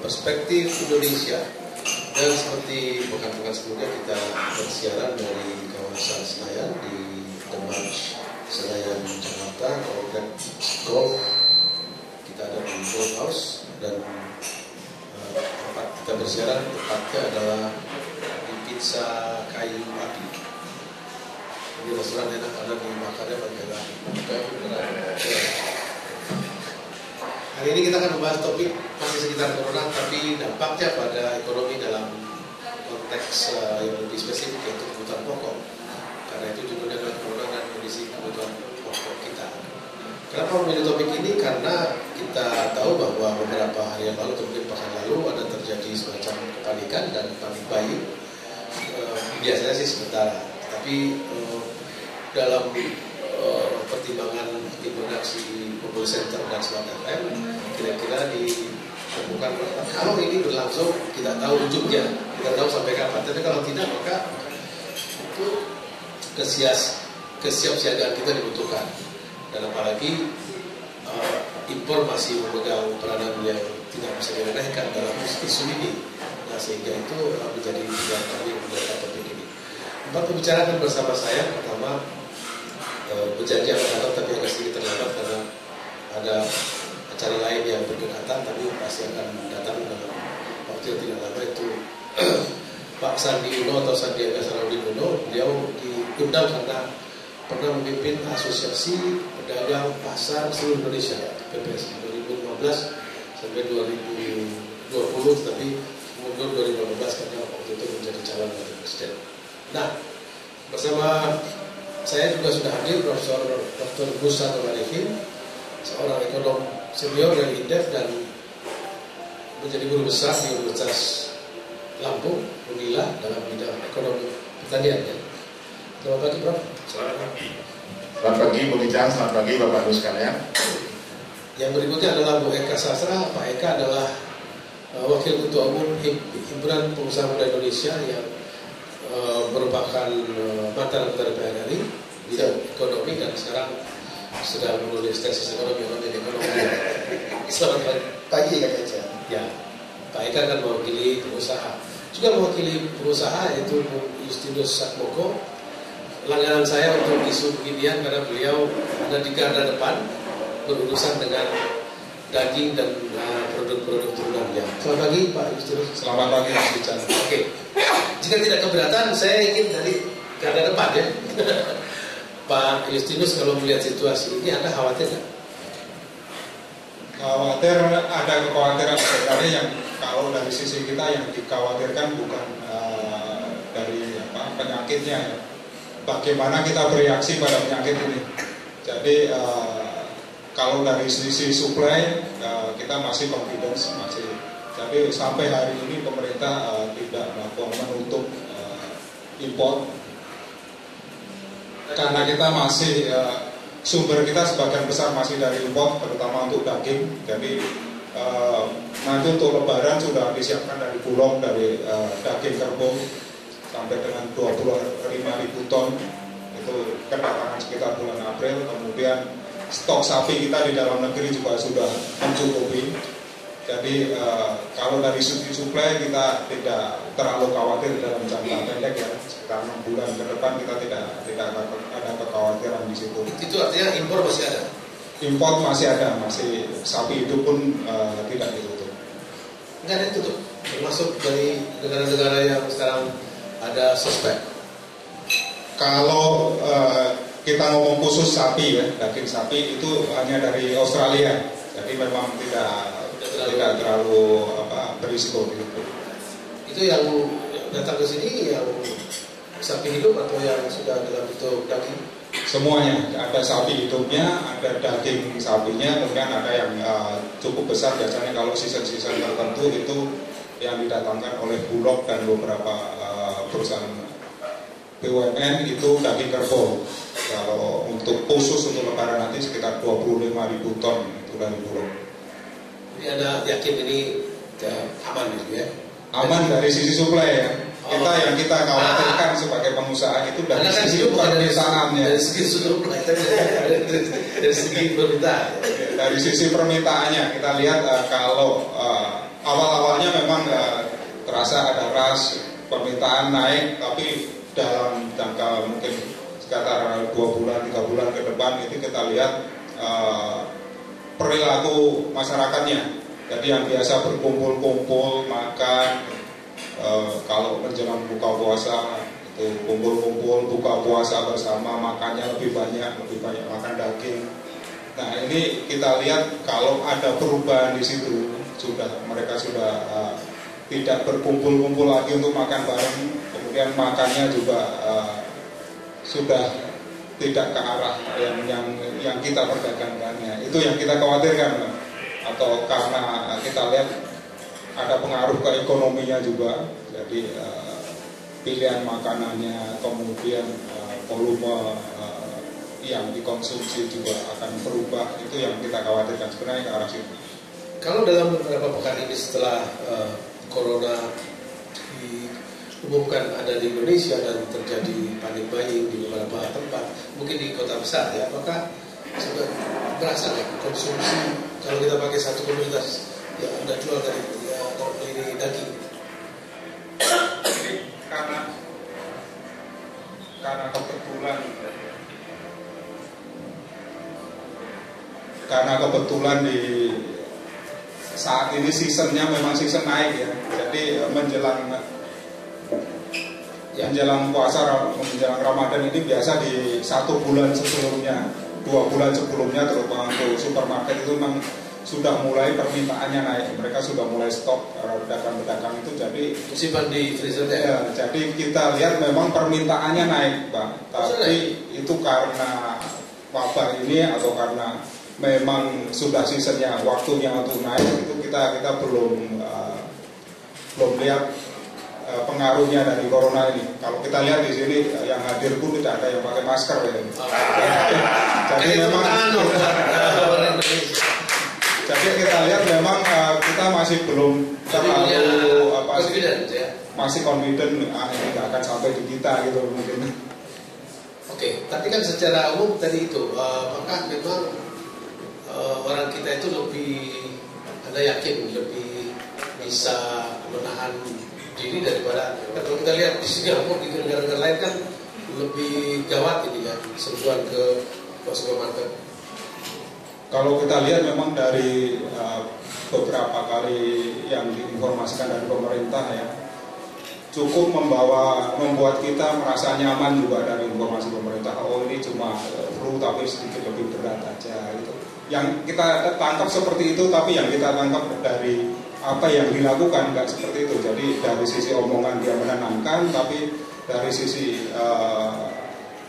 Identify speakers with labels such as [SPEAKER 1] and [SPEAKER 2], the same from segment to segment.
[SPEAKER 1] Perspektif Indonesia. Dan seperti pekan-pekan sebelumnya kita bersiaran dari kawasan Senayan di The March Senayan Jakarta, kemudian golf kita ada di Golf House, dan tempat kita bersiaran tepatnya adalah di Pizza Kayu Api. Ini restoran enak karena dimakannya pakai lagi. Hari ini kita akan membahas topik masih sekitar corona, tapi dampaknya pada ekonomi dalam konteks yang lebih spesifik, yaitu kebutuhan pokok. Karena itu judulnya adalah corona dan kondisi kebutuhan pokok kita. Kenapa memilih topik ini? Karena kita tahu bahwa beberapa hari yang lalu, mungkin pekan lalu, ada terjadi semacam kepanikan dan panik buying. Biasanya sih sementara, tapi dalam pertimbangan tim redaksi Google Center dan Smart FM, kira-kira ditemukan kalau ini berlangsung, kita tahu ujungnya, kita tahu sampai kapan. Tapi kalau tidak, maka itu kesiapsiagaan kita dibutuhkan. Dan apalagi impor masih memegang peranan yang tidak bisa diremehkan dalam isu ini. Nah, sehingga itu menjadi tujuan kami membuat topik ini. 4 pembicara akan bersama saya. Pertama, berjanji akan datang tapi agak sedikit terlambat karena ada acara lain yang berdekatan, tapi pasti akan datang dalam waktu yang tidak lama. Itu Pak Sandi Uno atau Sandiaga Salahuddin Uno. Beliau diundang karena pernah memimpin Asosiasi Pedagang Pasar Seluruh Indonesia PPSI 2015 sampai 2020, tapi mundur 2015 karena waktu itu menjadi calon wakil presiden. Nah, bersama saya juga sudah hadir Profesor Dr. Musa Arifin, seorang ekonom senior dari Indef dan menjadi guru besar di Universitas Lampung, Unila, dalam bidang ekonomi pertanian. Ya. Selamat pagi, Prof.
[SPEAKER 2] Selamat pagi. Selamat pagi, Bu Kijang. Selamat pagi, Bapak-Ibu sekalian.
[SPEAKER 1] Yang berikutnya adalah Bu Eka Sastra. Pak Eka adalah Wakil Ketua Umum Himpunan Pengusaha Muda Indonesia yang merupakan mantan anggota DPR RI bidang ekonomi dan sekarang sedang menulis tesis ekonomi dan ekonomi. Selamat pagi Kak Eca. Ya, Pak Eka akan mewakili pengusaha. Juga mewakili pengusaha yaitu Bu Justinus Satmoko. Langganan saya untuk isu beginian karena beliau ada di garda depan berurusan dengan daging dan produk-produk turunannya. Selamat pagi Pak Justinus.
[SPEAKER 2] Selamat pagi Mas Bican.
[SPEAKER 1] Oke. Jika tidak keberatan, saya ingin dari garda depan ya. Pak Justinus, kalau melihat situasi ini, Anda khawatir nggak?
[SPEAKER 2] Khawatir, ada kekhawatiran sebenarnya yang kalau dari sisi kita yang dikhawatirkan bukan dari penyakitnya, bagaimana kita bereaksi pada penyakit ini. Jadi kalau dari sisi supply kita masih confidence, tapi sampai hari ini pemerintah tidak menutup impor. Karena kita masih sumber kita sebagian besar masih dari impor, terutama untuk daging. Jadi nanti untuk Lebaran sudah disiapkan dari Bulog, dari daging kerbau sampai dengan 25.000 ton itu kedatangan sekitar bulan April. Kemudian stok sapi kita di dalam negeri juga sudah mencukupi. Jadi kalau dari segi supply kita tidak terlalu khawatir dalam jangka pendek ya, sekitar 6 bulan ke depan kita tidak ada kekhawatiran di situ.
[SPEAKER 1] Itu artinya impor masih ada?
[SPEAKER 2] Impor masih ada, masih sapi itu pun tidak ditutup.
[SPEAKER 1] Nggak ada ditutup, termasuk dari negara-negara yang sekarang ada suspek.
[SPEAKER 2] Kalau kita ngomong khusus sapi ya, daging sapi itu hanya dari Australia, jadi memang tidak terlalu berisiko gitu.
[SPEAKER 1] Itu yang datang ke sini yang sapi hidup atau yang sudah dalam bentuk daging?
[SPEAKER 2] Semuanya, ada sapi hidupnya, ada daging sapinya, kemudian ada yang cukup besar biasanya kalau season tertentu itu yang didatangkan oleh Bulog dan beberapa perusahaan BUMN itu daging kerbau. Kalau untuk khusus untuk lebaran nanti sekitar 25.000 ton itu dari Bulog.
[SPEAKER 1] Jadi Anda yakin ini aman gitu ya?
[SPEAKER 2] Aman dari sisi suplai ya. Yang kita khawatirkan sebagai pengusaha itu dari sisi permintaannya.
[SPEAKER 1] Dari segi suplai, dari segi permintaan.
[SPEAKER 2] Dari sisi permintaannya kita lihat kalau awal-awalnya memang terasa ada ras permintaan naik, tapi dalam jangka mungkin sekitar 2 bulan 3 bulan ke depan itu kita lihat perilaku masyarakatnya. Jadi yang biasa berkumpul-kumpul makan, kalau menjelang buka puasa itu kumpul-kumpul buka puasa bersama, makannya lebih banyak makan daging. Nah ini kita lihat kalau ada perubahan di situ, mereka sudah tidak berkumpul-kumpul lagi untuk makan bareng, kemudian makannya juga sudah tidak ke arah yang kita perdagangkannya. Itu yang kita khawatirkan, atau karena kita lihat ada pengaruh ke ekonominya juga. Jadi pilihan makanannya, kemudian volume yang dikonsumsi juga akan berubah. Itu yang kita khawatirkan sebenarnya ke arah situ.
[SPEAKER 1] Kalau dalam beberapa pekan ini setelah corona diumumkan ada di Indonesia dan terjadi panic buying di beberapa tempat, mungkin di kota besar ya, apakah sudah berasa nggak konsumsi kalau kita pakai satu komunitas yang Anda jual dari ini daging?
[SPEAKER 2] Karena kebetulan di saat ini seasonnya memang season naik ya, jadi menjelang puasa, menjelang Ramadan ini biasa di 1 bulan sebelumnya, 2 bulan sebelumnya, terutama untuk supermarket itu memang sudah mulai permintaannya naik. Mereka sudah mulai stok pedagang-pedagang itu, jadi
[SPEAKER 1] simpan di freezer
[SPEAKER 2] ya. Jadi kita lihat memang permintaannya naik, Pak. Tapi itu karena wabah ini atau karena memang sudah seasonnya, waktunya untuk naik, itu kita belum lihat pengaruhnya dari corona ini. Kalau kita lihat di sini yang hadir pun tidak ada yang pakai masker ya. Jadi memang jadi kita lihat memang kita masih belum terlalu masih confident ini nggak akan sampai di kita gitu mungkin.
[SPEAKER 1] Oke, tapi kan secara umum tadi itu apakah memang orang kita itu lebih, Anda yakin lebih bisa menahan diri daripada kalau kita lihat di Singapura, di negara-negara lain kan lebih gawat ini ya, serbuan ke supermarket.
[SPEAKER 2] Kalau kita lihat memang dari beberapa kali yang diinformasikan dari pemerintah ya, cukup membuat kita merasa nyaman juga dari informasi pemerintah. Oh ini cuma flu tapi sedikit lebih berat aja gitu. Yang kita tangkap seperti itu, tapi yang kita tangkap dari apa yang dilakukan nggak seperti itu. Jadi dari sisi omongan dia menenangkan, tapi dari sisi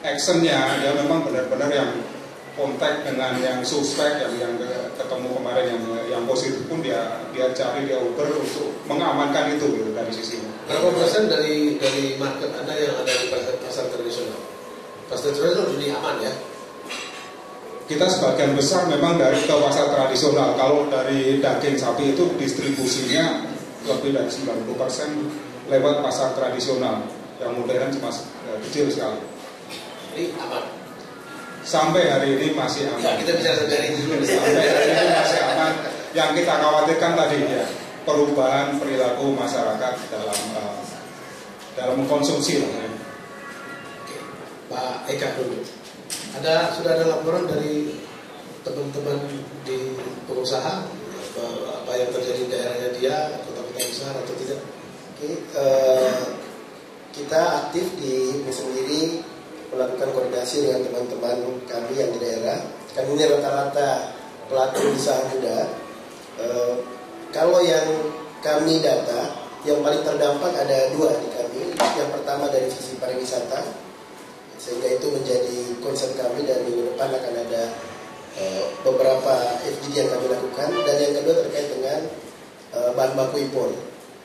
[SPEAKER 2] actionnya dia memang benar-benar yang kontak dengan yang suspek, yang ketemu kemarin yang positif pun dia cari, dia uber untuk mengamankan itu gitu, dari sisi.
[SPEAKER 1] Berapa persen dari market Anda yang ada di pasar tradisional? Pasar tradisional ini aman ya?
[SPEAKER 2] Kita sebagian besar memang dari ke pasar tradisional. Kalau dari daging sapi itu distribusinya lebih dari 90% lewat pasar tradisional. Yang modern cuma kecil sekali.
[SPEAKER 1] Ini aman?
[SPEAKER 2] Sampai hari ini masih aman.
[SPEAKER 1] Ya, kita bicara dari dulu.
[SPEAKER 2] Sampai hari ini masih aman. Yang kita khawatirkan tadi ya, perubahan perilaku masyarakat dalam mengkonsumsi.
[SPEAKER 1] Oke. Pak Eka dulu. Sudah ada laporan dari teman-teman di pengusaha apa yang terjadi di daerahnya dia, kota-kota besar atau tidak?
[SPEAKER 3] Oke, kita aktif di HIPMI sendiri melakukan koordinasi dengan teman-teman kami yang di daerah. Kami ini rata-rata pelaku usaha muda. Kalau yang kami data, yang paling terdampak ada 2 di kami. Yang pertama dari sisi pariwisata, sehingga itu menjadi concern kami, dan minggu depan akan ada beberapa FGD yang kami lakukan. Dan yang kedua terkait dengan bahan baku impor,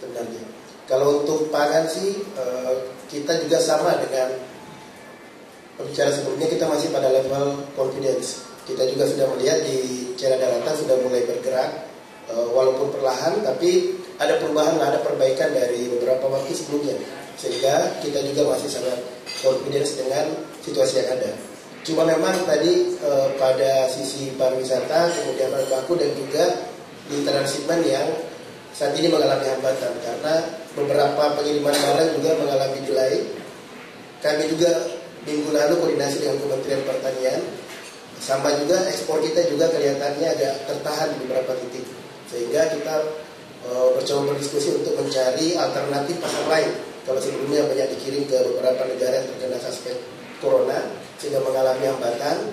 [SPEAKER 3] sebenarnya. Kalau untuk pangan sih kita juga sama dengan pembicara sebelumnya, kita masih pada level confidence. Kita juga sudah melihat di Cina daratan sudah mulai bergerak, walaupun perlahan, tapi ada perubahan, ada perbaikan dari beberapa waktu sebelumnya. Sehingga kita juga masih sangat confidence dengan situasi yang ada. Cuma memang tadi pada sisi pariwisata, kemudian bahan baku dan juga di transshipment yang saat ini mengalami hambatan karena beberapa pengiriman barang juga mengalami delay. Kami juga minggu lalu koordinasi dengan Kementerian Pertanian, sama juga ekspor kita juga kelihatannya agak tertahan di beberapa titik, sehingga kita bercoba berdiskusi untuk mencari alternatif pasar lain. Kalau sebelumnya banyak dikirim ke beberapa negara yang terkena suspek corona sehingga mengalami hambatan,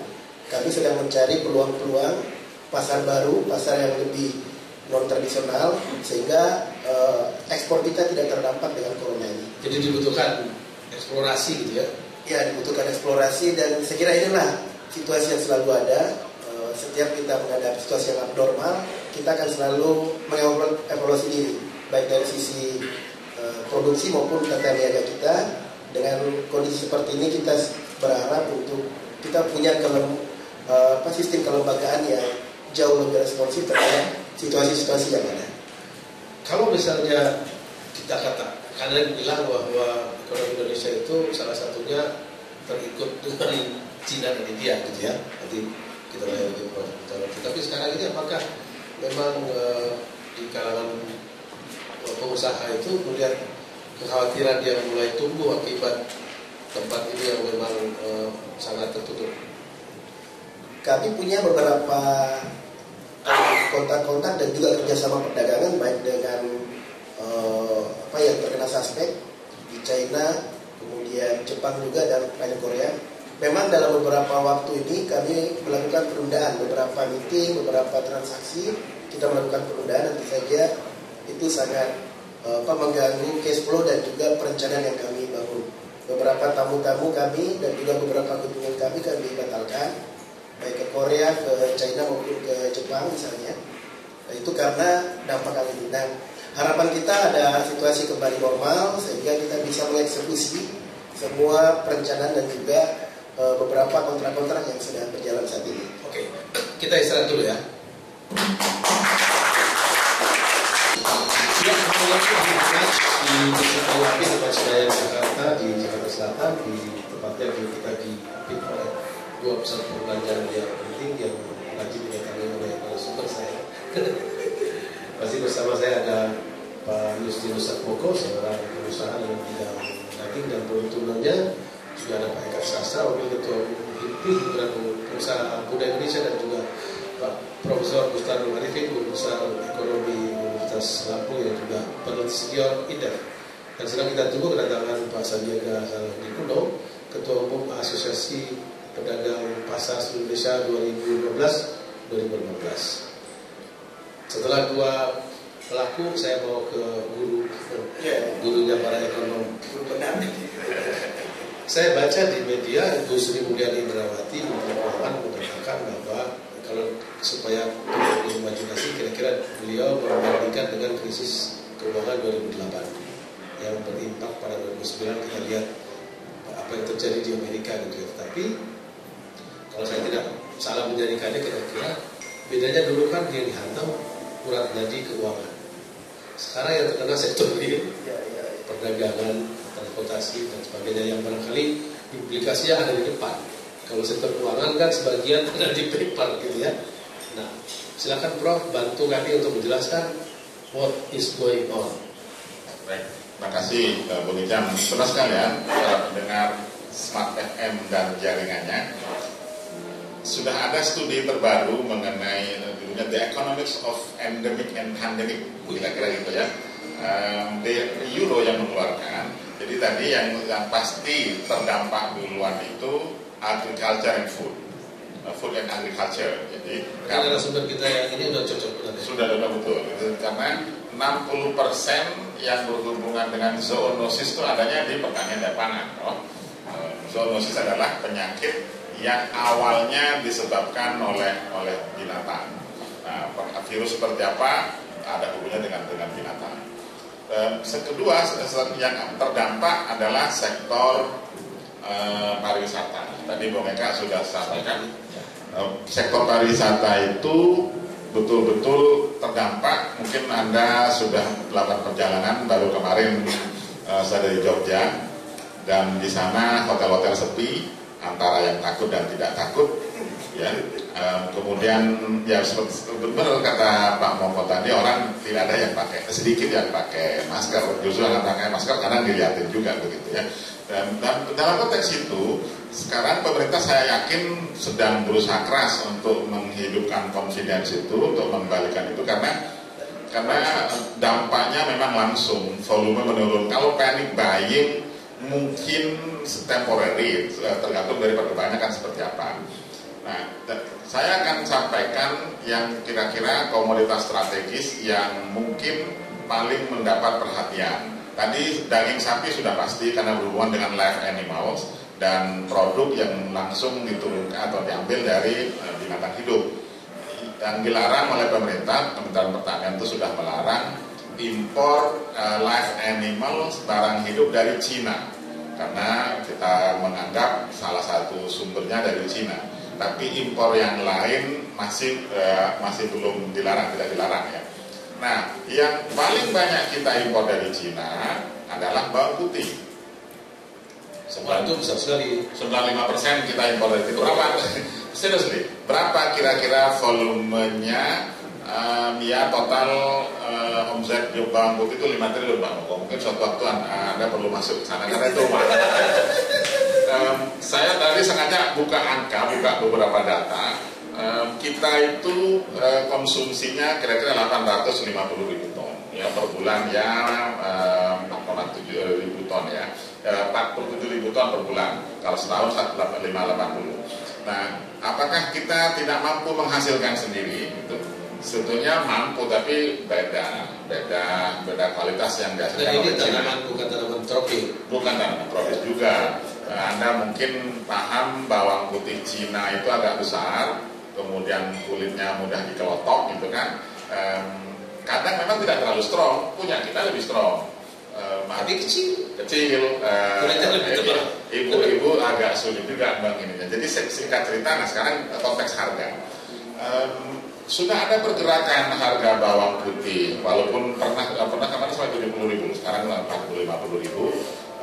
[SPEAKER 3] kami sedang mencari peluang-peluang pasar baru, pasar yang lebih non tradisional, sehingga ekspor kita tidak terdampak dengan corona ini.
[SPEAKER 1] Jadi dibutuhkan eksplorasi gitu ya?
[SPEAKER 3] Ya, dibutuhkan eksplorasi, dan saya kira inilah situasi yang selalu ada. Setiap kita menghadapi situasi yang abnormal, kita akan selalu mengevaluasi diri, baik dari sisi produksi maupun tata niaga kita. Dengan kondisi seperti ini kita berharap untuk kita punya sistem kelembagaan yang jauh lebih responsif terhadap situasi-situasi yang ada.
[SPEAKER 1] Kalau misalnya kita kalian bilang bahwa ekonomi Indonesia itu salah satunya terikut dengan Cina dan India gitu ya, nanti kita lihat di produk. Tapi sekarang ini apakah memang di kalangan pengusaha itu melihat kekhawatiran yang mulai tumbuh akibat tempat ini yang memang sangat tertutup?
[SPEAKER 3] Kami punya beberapa kontak-kontak dan juga kerjasama perdagangan baik dengan yang terkena suspek di China, kemudian Jepang juga, dan lain Korea. Memang dalam beberapa waktu ini kami melakukan penundaan beberapa meeting, beberapa transaksi, kita melakukan penundaan. Tentu saja itu sangat mengganggu cash flow dan juga perencanaan yang kami bangun. Beberapa tamu-tamu kami dan juga beberapa kunjungan kami batalkan, baik ke Korea, ke China maupun ke Jepang misalnya. Nah, itu karena dampak hal ini. Dan harapan kita ada situasi kembali normal sehingga kita bisa mengeksekusi semua perencanaan dan juga beberapa kontrak-kontrak yang sedang berjalan saat ini.
[SPEAKER 1] Oke, kita istirahat dulu ya. Ya, di Desa Wapi, tempat saya di Jakarta, di Jakarta Selatan, di tempatnya kita dipimpin oleh dua pusat perbelanjaan yang penting yang wajib didatangi oleh narasumber saya. Pasti bersama saya ada Pak Justinus Satmoko, seorang pengusaha dalam bidang daging dan peruntunannya. Juga ada Pak Eka Sastra, Wakil Ketua Himpunan Pengusaha Muda Indonesia, dan juga Pak Profesor Bustar Arifin, Guru Besar Ekonomi Universitas Lampung, yang juga peneliti senior INDEF. Dan sedang kita tunggu kedatangan Pak Sandiaga Salahuddin, Ketua Umum Asosiasi Pedagang Pasar Indonesia 2012-2015. Setelah dua pelaku, saya mau ke gurunya para ekonom. Saya baca di media Ibu Sri Mulyani Indrawati Menteri Keuangan mengatakan bahwa kalau supaya berimajinasi, kira-kira beliau membandingkan dengan krisis keuangan 2008 yang berimpak pada 2009. Kita lihat apa yang terjadi di Amerika gitu. Tapi kalau saya tidak salah menjadikannya, kira-kira bedanya dulu kan yang dihantam urat nadi keuangan. Sekarang yang terkena sektor real, perdagangan, transportasi dan sebagainya, yang barangkali implikasinya ada di depan. Kalau sektor keuangan kan sebagian ada di paper gitu ya. Nah, silakan Prof bantu kami untuk menjelaskan what is going on.
[SPEAKER 4] Baik, terima kasih Bu Nijam. Terima sekalian, pendengar Smart FM dan jaringannya. Sudah ada studi terbaru mengenai The Economics of Endemic and Pandemic, kira-kira gitu ya. The Euro yang mengeluarkan. Jadi tadi yang pasti terdampak duluan itu agriculture and food and agriculture. Jadi
[SPEAKER 1] karena sumber kita yang ini sudah cocok benar.
[SPEAKER 4] Sudah betul. Karena 60% yang berhubungan dengan zoonosis itu adanya di pertanian dan pangan. Zoonosis adalah penyakit yang awalnya disebabkan oleh binatang. Nah, virus seperti apa ada hubungannya dengan binatang. Kedua yang terdampak adalah sektor pariwisata. Tadi Bu Meka sudah sampaikan, sektor pariwisata itu betul-betul terdampak. Mungkin Anda sudah melakukan perjalanan baru kemarin, saya dari Jogja, dan di sana hotel-hotel sepi antara yang takut dan tidak takut, ya. Kemudian ya seperti benar kata Pak Mongko tadi, orang tidak ada yang pakai, sedikit yang pakai masker, justru yang pakai masker karena dilihatin juga begitu ya. Dan dalam konteks itu sekarang pemerintah saya yakin sedang berusaha keras untuk menghidupkan confidence itu, untuk mengembalikan itu karena dampaknya memang langsung volume menurun. Kalau panic buying mungkin temporary, tergantung dari perkembangannya kan seperti apa. Nah, saya akan sampaikan yang kira-kira komoditas strategis yang mungkin paling mendapat perhatian. Tadi daging sapi sudah pasti karena berhubungan dengan live animals dan produk yang langsung diturunkan atau diambil dari binatang hidup. Dan dilarang oleh pemerintah, Kementerian Pertanian itu sudah melarang impor live animals, barang hidup dari Cina. Karena kita menganggap salah satu sumbernya dari Cina. Tapi impor yang lain masih belum dilarang, tidak dilarang ya. Nah, yang paling banyak kita impor dari Cina adalah bawang putih.
[SPEAKER 1] Itu besar sekali.
[SPEAKER 4] 95% kita impor dari itu. Berapa? Seriously, berapa kira-kira volumenya? Ya total omset bawang putih itu 5 triliun Bang. Mungkin suatu waktu Anda perlu masuk ke sana karena itu saya tadi sengaja buka beberapa data. Kita itu konsumsinya kira-kira 850 ribu ton ya per bulan ya, 4,7 ribu ton ya, 47 ribu ton per bulan. Kalau setahun 580. Nah, apakah kita tidak mampu menghasilkan sendiri? Gitu. Sebetulnya mampu, tapi beda kualitas yang dihasilkan.
[SPEAKER 1] Dan ini tanaman bukan tanaman tropis.
[SPEAKER 4] Bukan tanaman tropis juga. Anda mungkin paham bawang putih Cina itu agak besar, kemudian kulitnya mudah dikelotok gitu kan. Kadang memang tidak terlalu strong, punya kita lebih strong.
[SPEAKER 1] Tapi kecil.
[SPEAKER 4] Kulitnya lebih tebal. Ibu-ibu agak sulit juga bang ini. Jadi singkat cerita, nah sekarang konteks harga. Sudah ada pergerakan harga bawang putih, walaupun pernah kemarin sampai 70 ribu, sekarang 40-50 ribu.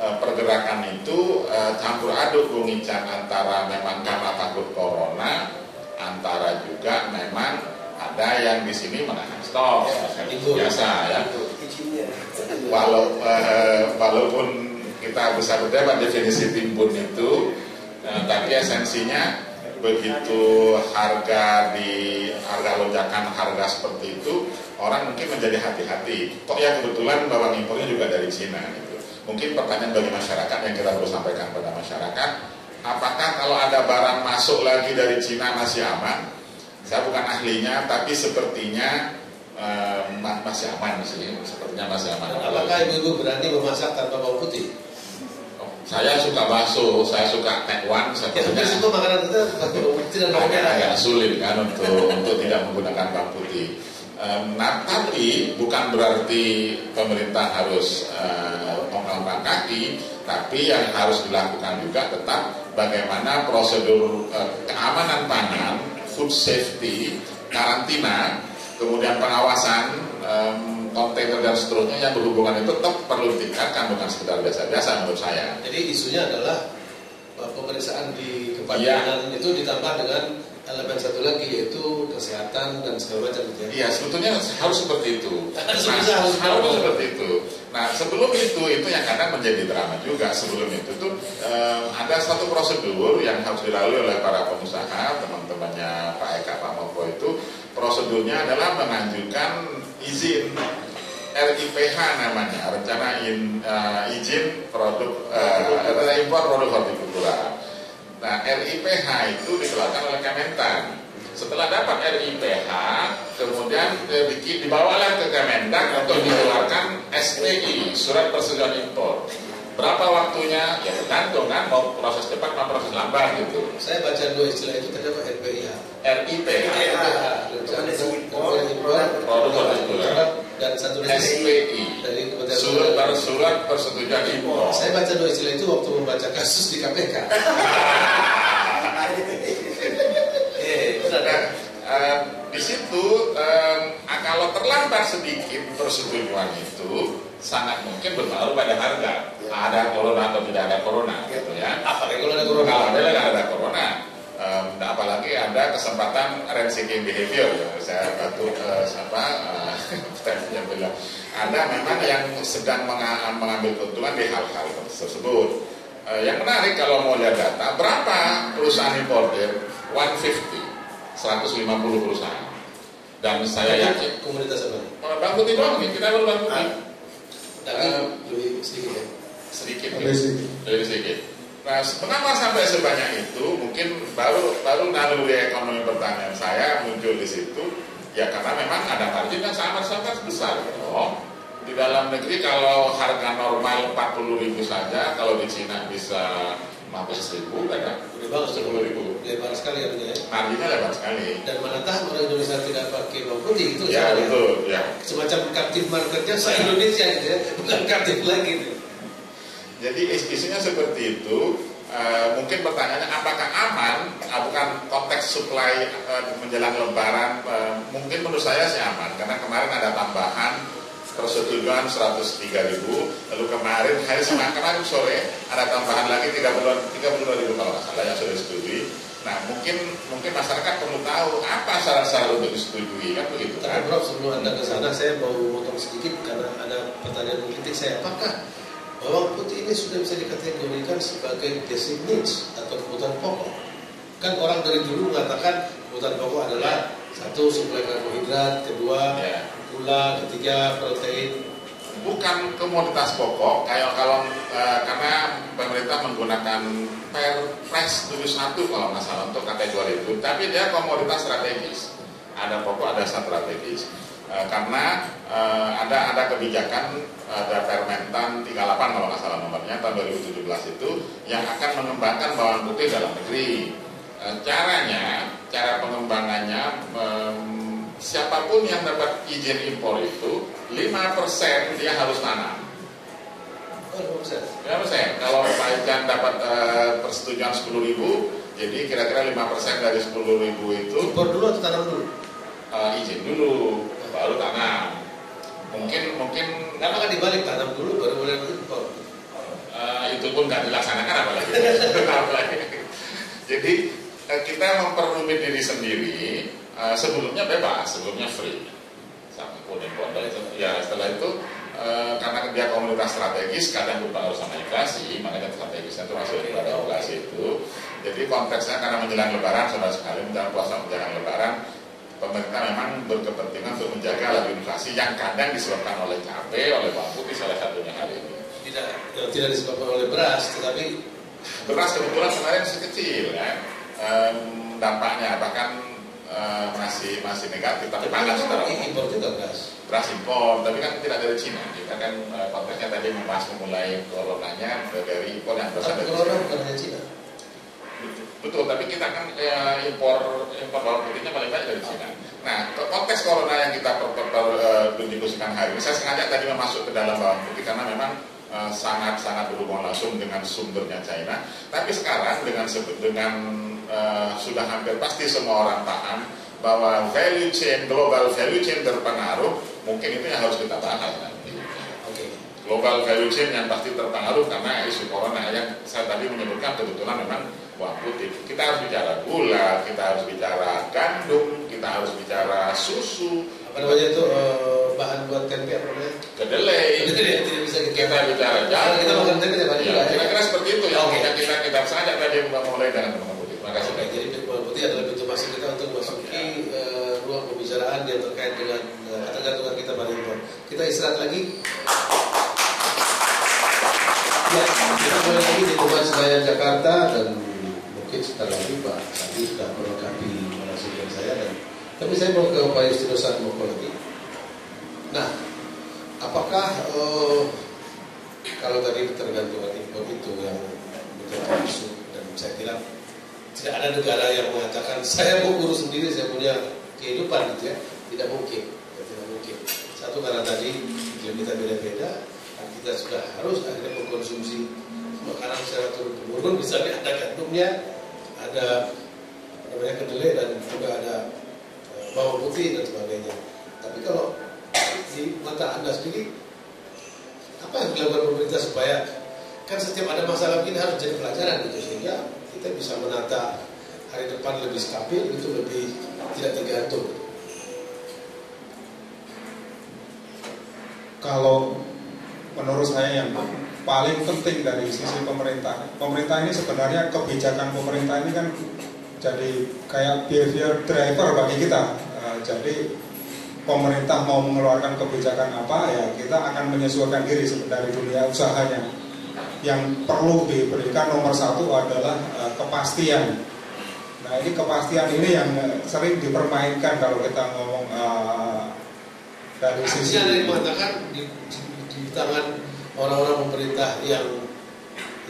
[SPEAKER 4] Pergerakan itu campur aduk Bung Ican, antara memang karena takut corona, antara juga memang ada yang di sini menahan stok biasa ya. Walaupun kita bisa berdebat definisi timbun itu, tapi esensinya begitu harga lonjakan harga seperti itu, orang mungkin menjadi hati-hati. Kok ya kebetulan bawang impornya juga dari Cina gitu. Mungkin pertanyaan bagi masyarakat yang kita perlu sampaikan pada masyarakat, apakah kalau ada barang masuk lagi dari Cina masih aman? Saya bukan ahlinya, tapi sepertinya masih aman sih, sepertinya masih aman.
[SPEAKER 1] Apakah ibu-ibu berani memasak tanpa bawang putih?
[SPEAKER 4] Saya suka bakso, saya suka tekwan.
[SPEAKER 1] Tapi itu makanan kita bawang putih dan bawang merah.
[SPEAKER 4] Agak sulit kan untuk tidak menggunakan bawang putih. Nah, tapi bukan berarti pemerintah harus mengangkat kaki, tapi yang harus dilakukan juga tetap bagaimana prosedur keamanan pangan, food safety, karantina, kemudian pengawasan, kontainer dan seterusnya yang berhubungan itu tetap perlu ditingkatkan, bukan sekedar biasa-biasa menurut saya.
[SPEAKER 1] Jadi isunya adalah pemeriksaan di kepabeanan itu ditambah dengan elemen satu lagi, yaitu kesehatan dan segala macam.
[SPEAKER 4] Iya, sebetulnya harus seperti itu.
[SPEAKER 1] Harus
[SPEAKER 4] seperti itu. Nah, sebelum itu yang kadang menjadi drama juga. Sebelum itu tuh ada satu prosedur yang harus dilalui oleh para pengusaha, teman-temannya Pak Eka, Pak Mongko itu. Prosedurnya adalah mengajukan izin RIPH namanya, rencana izin produk impor produk hortikultura. Nah, RIPH itu dikeluarkan oleh Kementan. Setelah dapat RIPH, kemudian dibawalah ke Kementan untuk dikeluarkan SPI, surat persetujuan impor. Berapa waktunya? Ya tergantung kan, mau proses cepat, mau proses lambat gitu.
[SPEAKER 1] Saya baca dua istilah itu tadi apa? RIPH.
[SPEAKER 4] RIPH.
[SPEAKER 1] Produk
[SPEAKER 4] hortikultura.
[SPEAKER 1] dan satu lagi
[SPEAKER 4] SPI
[SPEAKER 1] dari Kementerian
[SPEAKER 4] surat persetujuan impor.
[SPEAKER 1] Saya baca dua istilah itu waktu membaca kasus di KPK.
[SPEAKER 4] Di situ kalau terlambat sedikit persetujuan itu sangat mungkin berpengaruh pada harga. Ada corona atau tidak ada corona, gitu ya.
[SPEAKER 1] Apalagi kalau ada corona.
[SPEAKER 4] Kalau ada corona. Apalagi ada kesempatan rent-seeking behavior ya. Saya bantu yang bilang ada memang yang sedang mengambil keuntungan di hal-hal tersebut. Yang menarik kalau mau lihat data, berapa perusahaan importer? 150 perusahaan. Dan saya yakin
[SPEAKER 1] komunitas apa?
[SPEAKER 4] Bang Putih doang nih, kita baru Bang Putih.
[SPEAKER 1] Tapi lebih sedikit ya.
[SPEAKER 4] Lebih sedikit. Nah, kenapa sampai sebanyak itu? Mungkin baru naluri ekonomi pertanian saya muncul di situ. Ya karena memang ada margin yang sangat besar. Di dalam negeri kalau harga normal 40.000 saja, kalau di Cina bisa 15.000 kan?
[SPEAKER 1] Udah bagus,
[SPEAKER 4] 10.000.
[SPEAKER 1] Lebar sekali harganya.
[SPEAKER 4] Marginnya lebar sekali.
[SPEAKER 1] Dan mana tahu orang Indonesia tidak pakai bawang putih itu.
[SPEAKER 4] Ya betul. Ya.
[SPEAKER 1] Semacam captive marketnya se-Indonesia gitu ya, bukan captive lagi.
[SPEAKER 4] Jadi isunya seperti itu. Mungkin pertanyaannya apakah aman? Bukan konteks supply menjelang Lebaran. Mungkin menurut saya sih aman karena kemarin ada tambahan persetujuan 103.000, lalu kemarin kemarin sore ada tambahan lagi 32.000 kalau nggak salah yang sudah disetujui. Nah mungkin masyarakat perlu tahu apa syarat-syarat untuk disetujui kan begitu kan?
[SPEAKER 1] Tapi Prof, sebelum Anda ke sana saya mau potong sedikit karena ada pertanyaan kritik saya, apakah bawang putih ini sudah bisa dikategorikan sebagai basic needs atau kebutuhan pokok? Kan orang dari dulu mengatakan kebutuhan pokok adalah satu suplai karbohidrat, kedua gula, ketiga protein.
[SPEAKER 4] Bukan komoditas pokok karena pemerintah menggunakan Perpres 71 kalau nggak salah untuk kategori itu, tapi dia komoditas strategis. Ada pokok, ada strategis. Karena ada kebijakan, ada Permentan 38 kalau nggak salah nomornya tahun 2017 itu yang akan mengembangkan bawang putih dalam negeri. Cara pengembangannya siapapun yang dapat izin impor itu 5% dia harus tanam. 5%. Kalau Pak Ican dapat persetujuan 10.000, jadi kira-kira 5% dari 10.000 itu
[SPEAKER 1] impor dulu atau tanam dulu?
[SPEAKER 4] Izin dulu, baru tanam. Mungkin
[SPEAKER 1] kenapa kan dibalik, tanam dulu baru boleh impor?
[SPEAKER 4] Itu pun nggak dilaksanakan apalagi. Jadi kita memperumit diri sendiri. Sebelumnya bebas, sebelumnya free, sampai pun impor. Ya setelah itu karena dia komunitas strategis, kadang berpengaruh sama inflasi, makanya strategisnya itu masuk pada inflasi itu. Jadi konteksnya karena menjelang Lebaran, saudara sekalian, menjelang puasa menjelang Lebaran, pemerintah memang berkepentingan untuk menjaga laju inflasi yang kadang disebabkan oleh cabai, oleh bawang putih salah satunya hari ini.
[SPEAKER 1] Tidak disebabkan oleh beras, tetapi
[SPEAKER 4] beras kebetulan kemarin sekecil kan, dampaknya bahkan masih negatif, tapi panas secara
[SPEAKER 1] impor juga beras
[SPEAKER 4] impor, tapi kan tidak dari Cina. Kita kan konteksnya tadi membahas memulai coronanya dari impor yang berasal dari
[SPEAKER 1] Cina. Bukan dari Cina.
[SPEAKER 4] Betul, tapi kita kan impor bawang putihnya paling banyak dari Cina. Nah, konteks corona yang kita diskusikan hari ini, saya sengaja tadi masuk ke dalam bawang putih karena memang sangat berhubungan langsung dengan sumbernya China. Tapi sekarang dengan sudah hampir pasti semua orang paham bahwa global value chain terpengaruh, mungkin itu yang harus kita bahas nanti. Global value chain yang pasti terpengaruh karena isu corona yang saya tadi menyebutkan kebetulan memang bawang putih. Kita harus bicara gula, kita harus bicara gandum, kita harus bicara susu.
[SPEAKER 1] Apa namanya itu bahan buat tempe apa namanya?
[SPEAKER 4] Kedelai.
[SPEAKER 1] Tidak bisa
[SPEAKER 4] kita bicara jagung.
[SPEAKER 1] Kita makan tempe ya,
[SPEAKER 4] kira-kira seperti itu yang kita sengaja tadi mulai dengan bawang putih. Terima kasih.
[SPEAKER 1] Jadi bawang putih adalah pintu masuk kita untuk masuki ruang pembicaraan yang terkait dengan ketergantungan kita pada impor. Kita istirahat lagi. Ya, kita mulai lagi di Dewan Senayan Jakarta dan mungkin setelah lagi Pak Sandi sudah melengkapi narasumber saya tapi saya mau ke Pak Justinus Harmoko lagi. Nah, apakah kalau tadi ketergantungan impor itu yang betul masuk dan saya kira tidak ada negara yang mengatakan saya mau urus sendiri, saya punya kehidupan gitu ya, tidak mungkin. Satu karena tadi iklim kita beda-beda, dan kita sudah harus akhirnya mengkonsumsi makanan secara turun-temurun, misalnya ada gandumnya, ada kedelai dan juga ada bawang putih dan sebagainya. Tapi kalau di mata Anda sendiri, apa yang dilakukan pemerintah supaya kan setiap ada masalah ini harus jadi pelajaran gitu, sehingga kita bisa menata hari depan lebih stabil, itu lebih tidak tergantung.
[SPEAKER 2] Kalau menurut saya yang paling penting dari sisi pemerintah ini sebenarnya kebijakan pemerintah ini kan jadi kayak behavior driver bagi kita. Jadi pemerintah mau mengeluarkan kebijakan apa, ya kita akan menyesuaikan diri dari dunia usahanya. Yang perlu diberikan nomor satu adalah kepastian. Nah, ini kepastian ini yang sering dipermainkan kalau kita ngomong dari sisi.
[SPEAKER 1] Ada yang mengatakan di tangan orang-orang pemerintah yang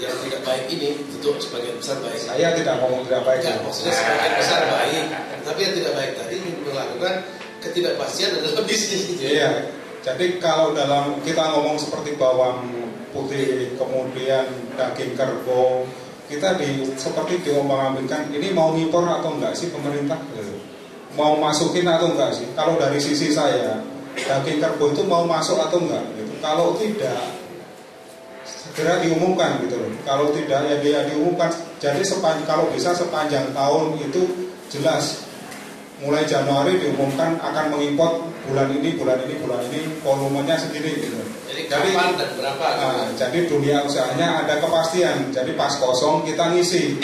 [SPEAKER 1] tidak baik ini, tentu sebagian besar baik.
[SPEAKER 2] Saya tidak ngomong tidak baik.
[SPEAKER 1] Ya, maksudnya sebagian besar baik, tapi yang tidak baik tadi melakukan ketidakpastian adalah bisnis gitu ya.
[SPEAKER 2] Iya. Jadi kalau dalam kita ngomong seperti bawang putih, kemudian daging kerbau, kita seperti diombang-ambingkan, ini mau ngimpor atau enggak sih pemerintah? Mau masukin atau enggak sih? Kalau dari sisi saya, daging kerbau itu mau masuk atau enggak? Gitu. Kalau tidak, segera diumumkan gitu loh. Kalau tidak ya dia diumumkan. Jadi kalau bisa sepanjang tahun itu jelas. Mulai Januari diumumkan akan mengimpor bulan ini, volumenya segini gitu.
[SPEAKER 1] Jadi kapan dan berapa?
[SPEAKER 2] Jadi dunia usahanya ada kepastian. Jadi pas kosong kita ngisi.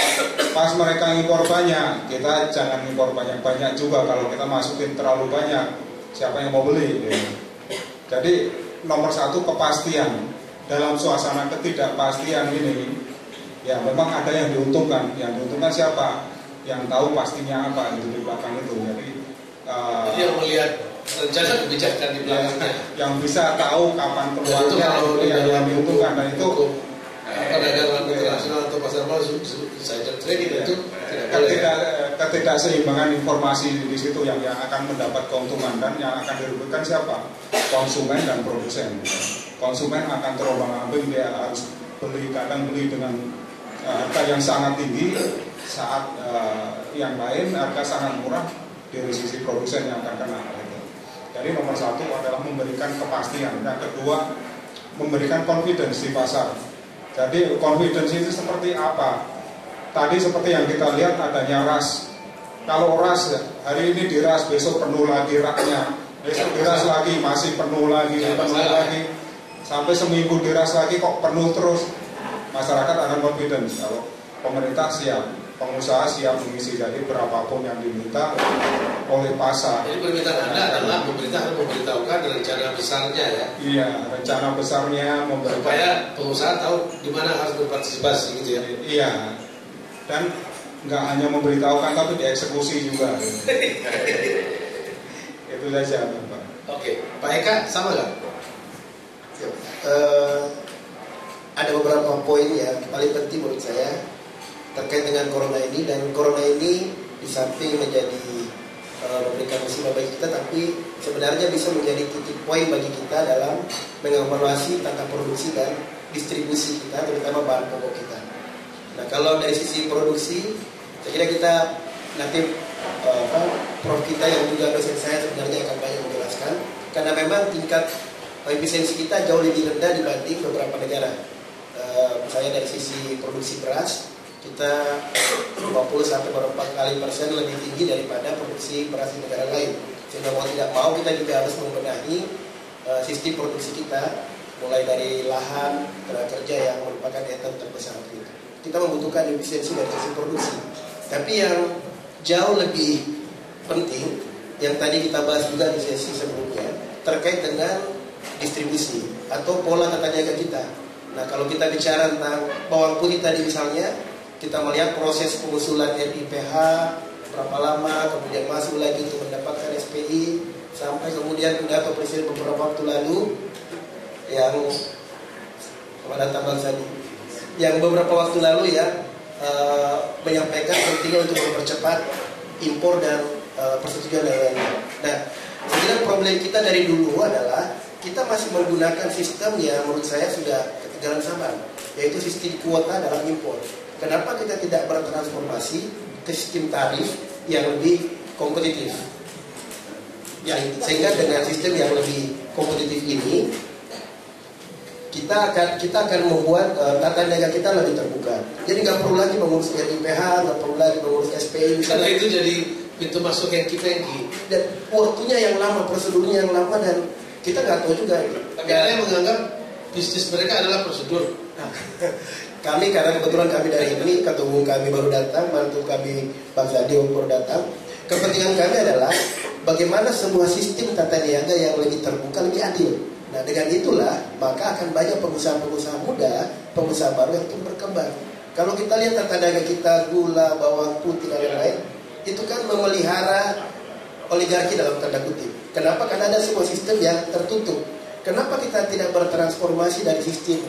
[SPEAKER 2] Pas mereka impor banyak, kita jangan impor banyak-banyak juga. Kalau kita masukin terlalu banyak, siapa yang mau beli? Gitu. Jadi nomor satu kepastian. Dalam suasana ketidakpastian ini, ya memang ada yang diuntungkan. Yang diuntungkan siapa? Yang tahu pastinya apa gitu di belakang itu. Jadi
[SPEAKER 1] yang melihat rencana kebijakan di belakangnya,
[SPEAKER 2] yang bisa tahu kapan keluarnya itu yang diuntungkan. Dan itu
[SPEAKER 1] perdagangan internasional atau pasar malam insider trading itu
[SPEAKER 2] ketidakseimbangan informasi di situ yang akan mendapat keuntungan, dan yang akan dirugikan siapa? Konsumen dan produsen. Konsumen akan terombang-ambing, dia harus kadang beli dengan harga yang sangat tinggi, saat yang lain harga sangat murah, dari sisi produsen yang akan kena. Jadi nomor satu adalah memberikan kepastian. Yang kedua, memberikan confidence di pasar. Jadi confidence itu seperti apa? Tadi seperti yang kita lihat adanya ras. Kalau ras hari ini diras, besok penuh lagi raknya, besok diras lagi masih penuh lagi, sampai seminggu diras lagi kok penuh terus. Masyarakat akan confidence kalau pemerintah siap, pengusaha siap mengisi. Jadi berapapun yang diminta oleh pasar.
[SPEAKER 1] Jadi permintaan Anda adalah pemerintah harus memberitahukan rencana besarnya ya.
[SPEAKER 2] Iya, rencana besarnya
[SPEAKER 1] supaya pengusaha tahu di mana harus berpartisipasi gitu ya.
[SPEAKER 2] Iya. Dan nggak hanya memberitahukan tapi dieksekusi juga. Itu saja, Pak.
[SPEAKER 1] Oke, Pak Eka sama nggak?
[SPEAKER 3] Ada beberapa poin yang paling penting menurut saya terkait dengan corona ini. Dan corona ini di samping menjadi memberikan musibah bagi kita, tapi sebenarnya bisa menjadi titik poin bagi kita dalam mengevaluasi tata produksi dan distribusi kita, terutama bahan pokok kita. Nah, kalau dari sisi produksi, saya kira kita nanti prof kita yang juga dosen saya sebenarnya akan banyak menjelaskan, karena memang tingkat efisiensi kita jauh lebih rendah dibanding beberapa negara. Misalnya dari sisi produksi beras, kita 50 sampai beberapa kali persen lebih tinggi daripada produksi beras di negara lain. Sehingga mau tidak mau kita juga harus membenahi sistem produksi kita, mulai dari lahan, tenaga kerja yang merupakan item terbesar itu. Kita membutuhkan efisiensi dari sisi produksi. Tapi yang jauh lebih penting, yang tadi kita bahas juga di sesi sebelumnya, terkait dengan distribusi atau pola tata niaga kita. Nah, kalau kita bicara tentang bawang putih tadi misalnya, kita melihat proses pengusulan RIPH berapa lama, kemudian masuk lagi untuk mendapatkan SPI, sampai kemudian pidato presiden beberapa waktu lalu yang pada tambang tadi, yang beberapa waktu lalu ya menyampaikan pentingnya untuk mempercepat impor dan persetujuan dan lain-lain. Nah, Sebenarnya problem kita dari dulu adalah kita masih menggunakan sistem yang menurut saya sudah ketinggalan zaman, yaitu sistem kuota dalam impor. Kenapa kita tidak bertransformasi ke sistem tarif yang lebih kompetitif? Ya, sehingga dengan sistem yang lebih kompetitif ini kita akan membuat tata niaga kita lebih terbuka. Jadi nggak perlu lagi mengurus RIPH, nggak perlu lagi mengurus SPI.
[SPEAKER 1] Karena itu jadi pintu masuk yang kita yang
[SPEAKER 3] dan waktunya yang lama, prosedurnya yang lama, dan kita nggak tahu juga.
[SPEAKER 1] Tapi ada yang menganggap bisnis mereka adalah prosedur.
[SPEAKER 3] Kami, karena kebetulan kami dari ini, ketua umum kami baru datang, mantu kami Bang Sadio baru datang. Kepentingan kami adalah bagaimana semua sistem tata niaga yang lebih terbuka, lebih adil. Nah, dengan itulah maka akan banyak pengusaha-pengusaha muda, pengusaha baru yang berkembang. Kalau kita lihat tata niaga kita, gula, bawang putih dan lain-lain, itu kan memelihara oligarki dalam tanda kutip. Kenapa? Karena ada sebuah sistem yang tertutup. Kenapa kita tidak bertransformasi dari sistem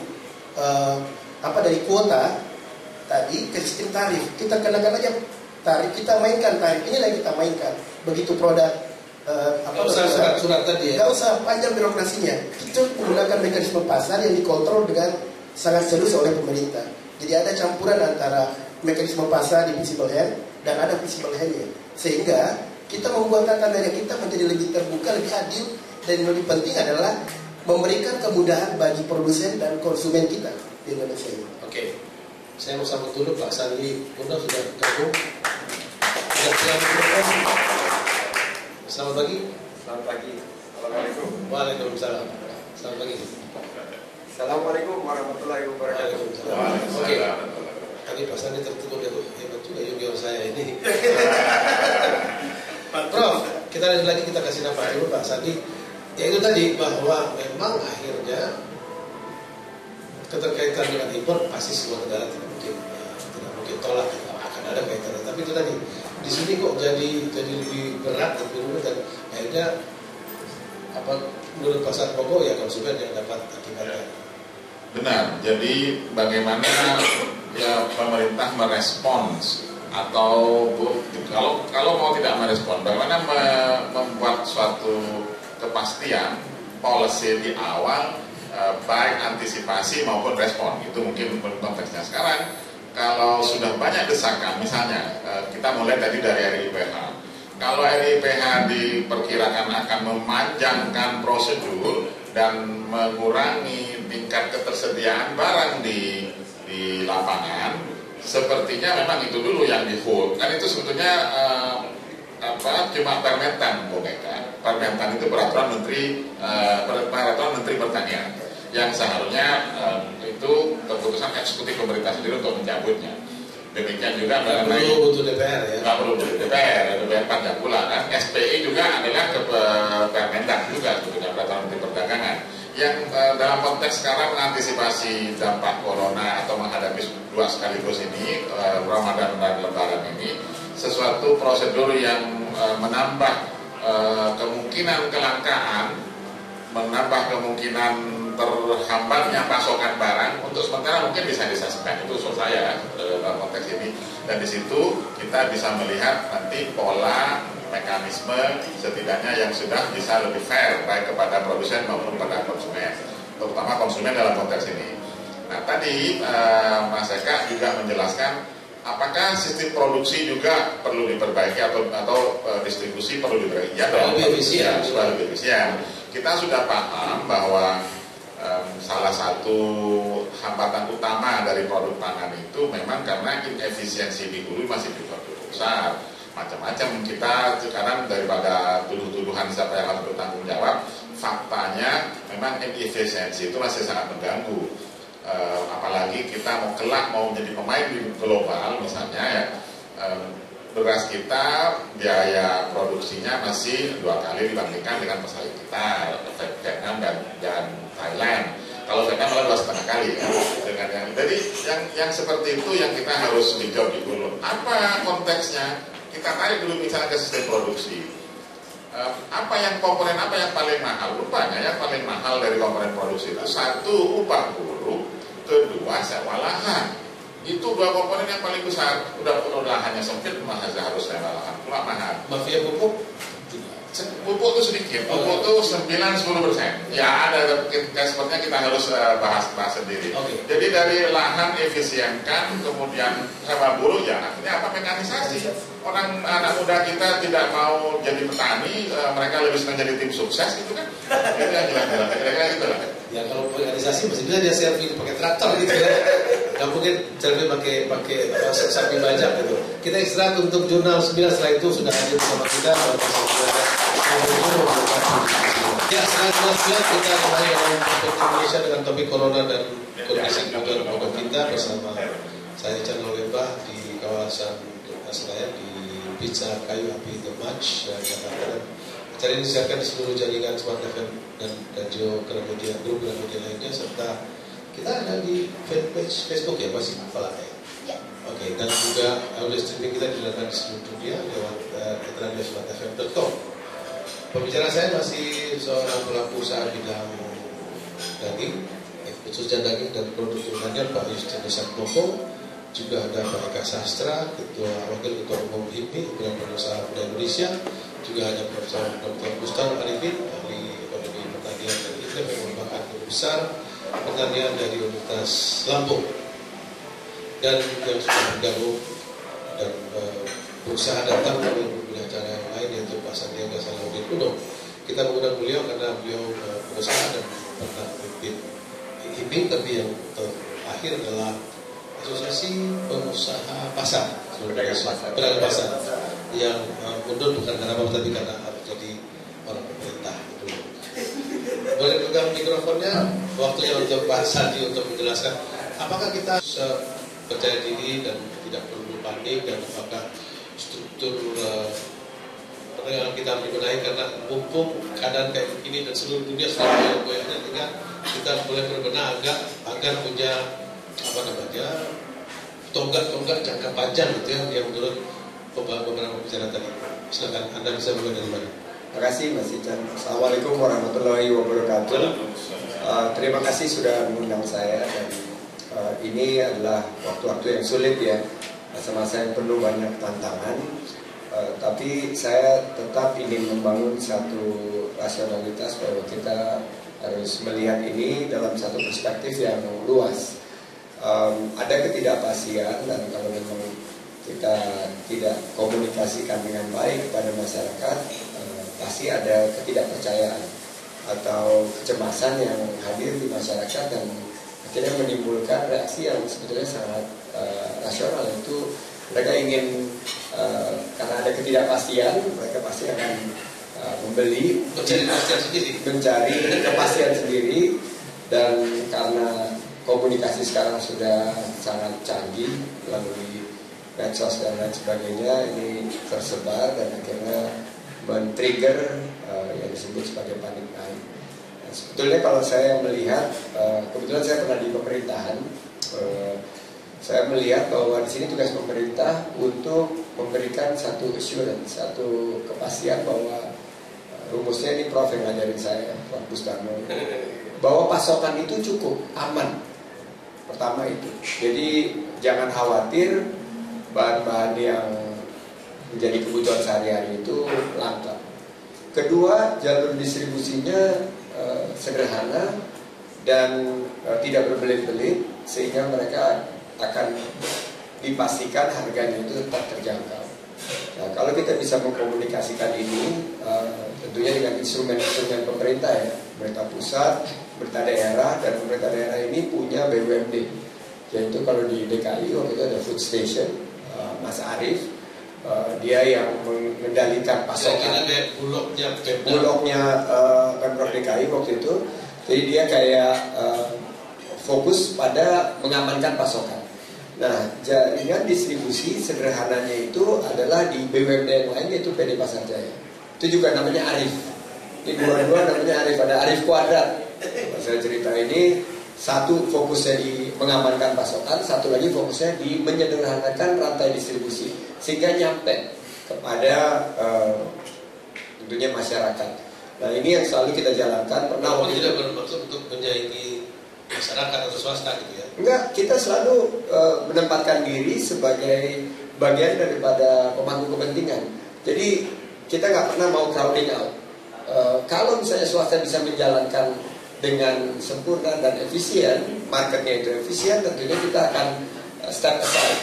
[SPEAKER 3] dari kuota tadi ke sistem tarif? Kita kenakan aja tarif, kita mainkan tarif ini yang kita mainkan. Begitu produk
[SPEAKER 1] nggak usah surat-surat tadi ya.
[SPEAKER 3] Nggak usah panjang birokrasinya. Kita menggunakan mekanisme pasar yang dikontrol dengan sangat serius oleh pemerintah. Jadi ada campuran antara mekanisme pasar di visible hand dan ada visible hand-nya. Sehingga kita membuat tata niaga kita menjadi lebih terbuka, lebih adil, dan yang lebih penting adalah memberikan kemudahan bagi produsen dan konsumen kita di Indonesia ini.
[SPEAKER 1] Oke, saya mau sambut dulu Pak Sandi Uno sudah gabung. Selamat pagi.
[SPEAKER 5] Selamat pagi. Assalamualaikum.
[SPEAKER 1] Waalaikumsalam. Selamat pagi.
[SPEAKER 5] Assalamualaikum warahmatullahi wabarakatuh.
[SPEAKER 1] Oke. Tadi Pak Sandi tertutup hebat juga junior saya ini. Prof, kita lanjut lagi, kita kasih nama dulu Pak Sandi. Ya itu tadi bahwa memang akhirnya keterkaitan dengan impor pasti semua negara tidak mungkin tolak, akan ada kaitannya. Tapi itu tadi di sini kok jadi lebih berat, lebih rumit, dan akhirnya menurut pasar pokok ya konsumen yang dapat akibatnya.
[SPEAKER 4] Benar. Jadi bagaimana ya pemerintah merespons atau kalau mau tidak merespon, bagaimana membuat suatu kepastian policy di awal, baik antisipasi maupun respon. Itu mungkin konteksnya. Sekarang kalau sudah banyak desakan, misalnya kita mulai tadi dari RIPH. Kalau RIPH diperkirakan akan memanjangkan prosedur dan mengurangi tingkat ketersediaan barang di lapangan, sepertinya memang itu dulu yang di hold. Kan itu sebetulnya cuma permentan, Bu Mega. Permentan itu peraturan Menteri Pertanian yang seharusnya itu keputusan eksekutif pemerintah sendiri untuk mencabutnya. Demikian juga mengenai
[SPEAKER 1] butuh DPR ya.
[SPEAKER 4] Nggak perlu DPR panjang pula kan. SPI juga adalah ke permentan juga sebetulnya peraturan Menteri Perdagangan. Yang dalam konteks sekarang mengantisipasi dampak corona atau menghadapi dua sekaligus ini, Ramadan dan Lebaran ini, sesuatu prosedur yang menambah kemungkinan kelangkaan, menambah kemungkinan terhambatnya pasokan barang, untuk sementara mungkin bisa disasukan. Itu usul saya dalam konteks ini. Dan di situ kita bisa melihat nanti pola mekanisme setidaknya yang sudah bisa lebih fair baik kepada produsen maupun kepada konsumen, terutama konsumen dalam konteks ini. Nah tadi Mas Eka juga menjelaskan apakah sistem produksi juga perlu diperbaiki atau distribusi perlu diperbaiki ya, supaya lebih efisien. Kita sudah paham bahwa salah satu hambatan utama dari produk pangan itu memang karena inefisiensi di hulu masih cukup besar. Macam-macam kita sekarang daripada tuduh-tuduhan siapa yang harus bertanggung jawab, faktanya memang inefisiensi itu masih sangat mengganggu. Apalagi kita mau kelak mau menjadi pemain di global misalnya ya, beras kita biaya produksinya masih 2 kali dibandingkan dengan pesaing kita, Vietnam dan Thailand. Kalau Vietnam malah 2,5 kali ya. Jadi yang seperti itu yang kita harus dijawab dulu. Apa konteksnya? Kita tarik dulu misalnya ke sistem produksi. Apa yang paling mahal? Rupanya yang paling mahal dari komponen produksi itu satu upah buruh, kedua sewa lahan. Itu 2 komponen yang paling besar. Udah lahannya sempit, maka harus sewa lahan pula mahal.
[SPEAKER 1] Mafia pupuk juga.
[SPEAKER 4] pupuk itu sedikit, pupuk itu 9-10%. Ya ada, sepertinya kita harus bahas sendiri. Jadi dari lahan efisienkan, kemudian sama buruh ya, artinya apa, mekanisasi. Orang anak muda kita tidak mau jadi petani, mereka lebih senang jadi tim sukses gitu kan. Itu yang jelas-jelas, kira-kira gitu lah.
[SPEAKER 1] Ya kalau organisasi mesti bisa dia serving pakai traktor gitu ya. Gak mungkin serving pakai sapi banyak gitu. Kita istirahat untuk jurnal 9, setelah itu sudah hadir bersama kita. Ya, setelah kita mulai dalam topik Indonesia dengan topik corona dan kondisi kebutuhan pokok kita bersama saya Channel Lembah di kawasan Senayan di Pizza Kayu Api The Match Jakarta. Acara ini disiarkan di seluruh jaringan Smart FM dan radio Gramedia, grup Gramedia lainnya, serta kita ada di fanpage Facebook ya, masih Falah ya. Oke, dan juga audio streaming kita dilakukan di seluruh dunia lewat radio.smartfm.com. Pembicara saya masih seorang pelaku usaha bidang daging, khususnya daging dan produk turunannya, Pak Justinus Satmoko. Juga ada Pak Eka Sastra, Wakil Ketua Umum HIPMI, Himpunan Pengusaha Muda Indonesia. Juga ada Profesor Dr. Gustal Arifin, ahli ekonomi pertanian dan iklim yang merupakan guru besar pertanian dari Universitas Lampung. Dan yang sudah bergabung dan berusaha datang dari beberapa acara yang lain, yaitu Pak Sandiaga Salahuddin Uno. Kita mengundang beliau karena beliau berusaha dan pernah memimpin HIPMI, tapi yang terakhir adalah Asosiasi Pengusaha Pasar, pedagang pasar, yang mundur bukan karena apa, tapi karena harus jadi orang pemerintah. Boleh pegang mikrofonnya, waktunya untuk Pak Sandi untuk menjelaskan apakah kita percaya diri dan tidak perlu panik, dan apakah struktur perdagangan kita dibenahi, karena mumpung keadaan kayak begini dan seluruh dunia sudah goyahnya, tinggal kita boleh berbenah agar punya tonggak jangka panjang gitu ya, yang menurut beberapa pembicara tadi. Silakan, Anda bisa mulai dari mana?
[SPEAKER 5] Terima kasih Mas Ican. Assalamualaikum warahmatullahi wabarakatuh. Terima kasih sudah mengundang saya, dan ini adalah waktu-waktu yang sulit ya, masa-masa yang penuh banyak tantangan. Tapi saya tetap ingin membangun satu rasionalitas bahwa kita harus melihat ini dalam satu perspektif yang luas. Ada ketidakpastian, dan kalau memang kita tidak komunikasikan dengan baik kepada masyarakat, pasti ada ketidakpercayaan atau kecemasan yang hadir di masyarakat, dan akhirnya menimbulkan reaksi yang sebetulnya sangat rasional, yaitu mereka ingin karena ada ketidakpastian, mereka pasti akan membeli, mencari kepastian sendiri. Dan karena komunikasi sekarang sudah sangat canggih melalui medsos dan lain sebagainya, ini tersebar dan akhirnya men-trigger yang disebut sebagai panic buying. Nah, sebetulnya kalau saya melihat, kebetulan saya pernah di pemerintahan, saya melihat bahwa di sini tugas pemerintah untuk memberikan satu assurance, satu kepastian bahwa rumusnya ini Prof yang ngajarin saya, Prof Bustano, bahwa pasokan itu cukup aman. Pertama itu, jadi jangan khawatir bahan-bahan yang menjadi kebutuhan sehari-hari itu langka. Kedua, jalur distribusinya sederhana dan tidak berbelit-belit, sehingga mereka akan dipastikan harganya itu tetap terjangkau. Nah, kalau kita bisa mengkomunikasikan ini, tentunya dengan instrumen-instrumen pemerintah ya, pemerintah pusat, pemerintah daerah, dan pemerintah daerah ini punya BUMD, yaitu kalau di DKI waktu itu ada food station, Mas Arief, dia yang mengendalikan pasokan. Bulognya Pemprov DKI waktu itu, jadi dia kayak fokus pada mengamankan pasokan. Nah, jaringan distribusi sederhananya itu adalah di BUMD yang lain, yaitu PD Pasar Jaya. Itu juga namanya Arif. Ini dua-dua namanya Arif, ada Arif Kuadrat. Saya cerita ini, satu fokusnya di mengamankan pasokan, satu lagi fokusnya di menyederhanakan rantai distribusi sehingga nyampe kepada tentunya masyarakat. Nah, ini yang selalu kita jalankan.
[SPEAKER 1] Pernah tidak bermaksud untuk menyaingi masyarakat atau swasta gitu ya?
[SPEAKER 5] Enggak, kita selalu menempatkan diri sebagai bagian daripada pemangku kepentingan. Jadi kita nggak pernah mau crowding out. Kalau misalnya swasta bisa menjalankan dengan sempurna dan efisien, marketnya itu efisien, tentunya kita akan step aside.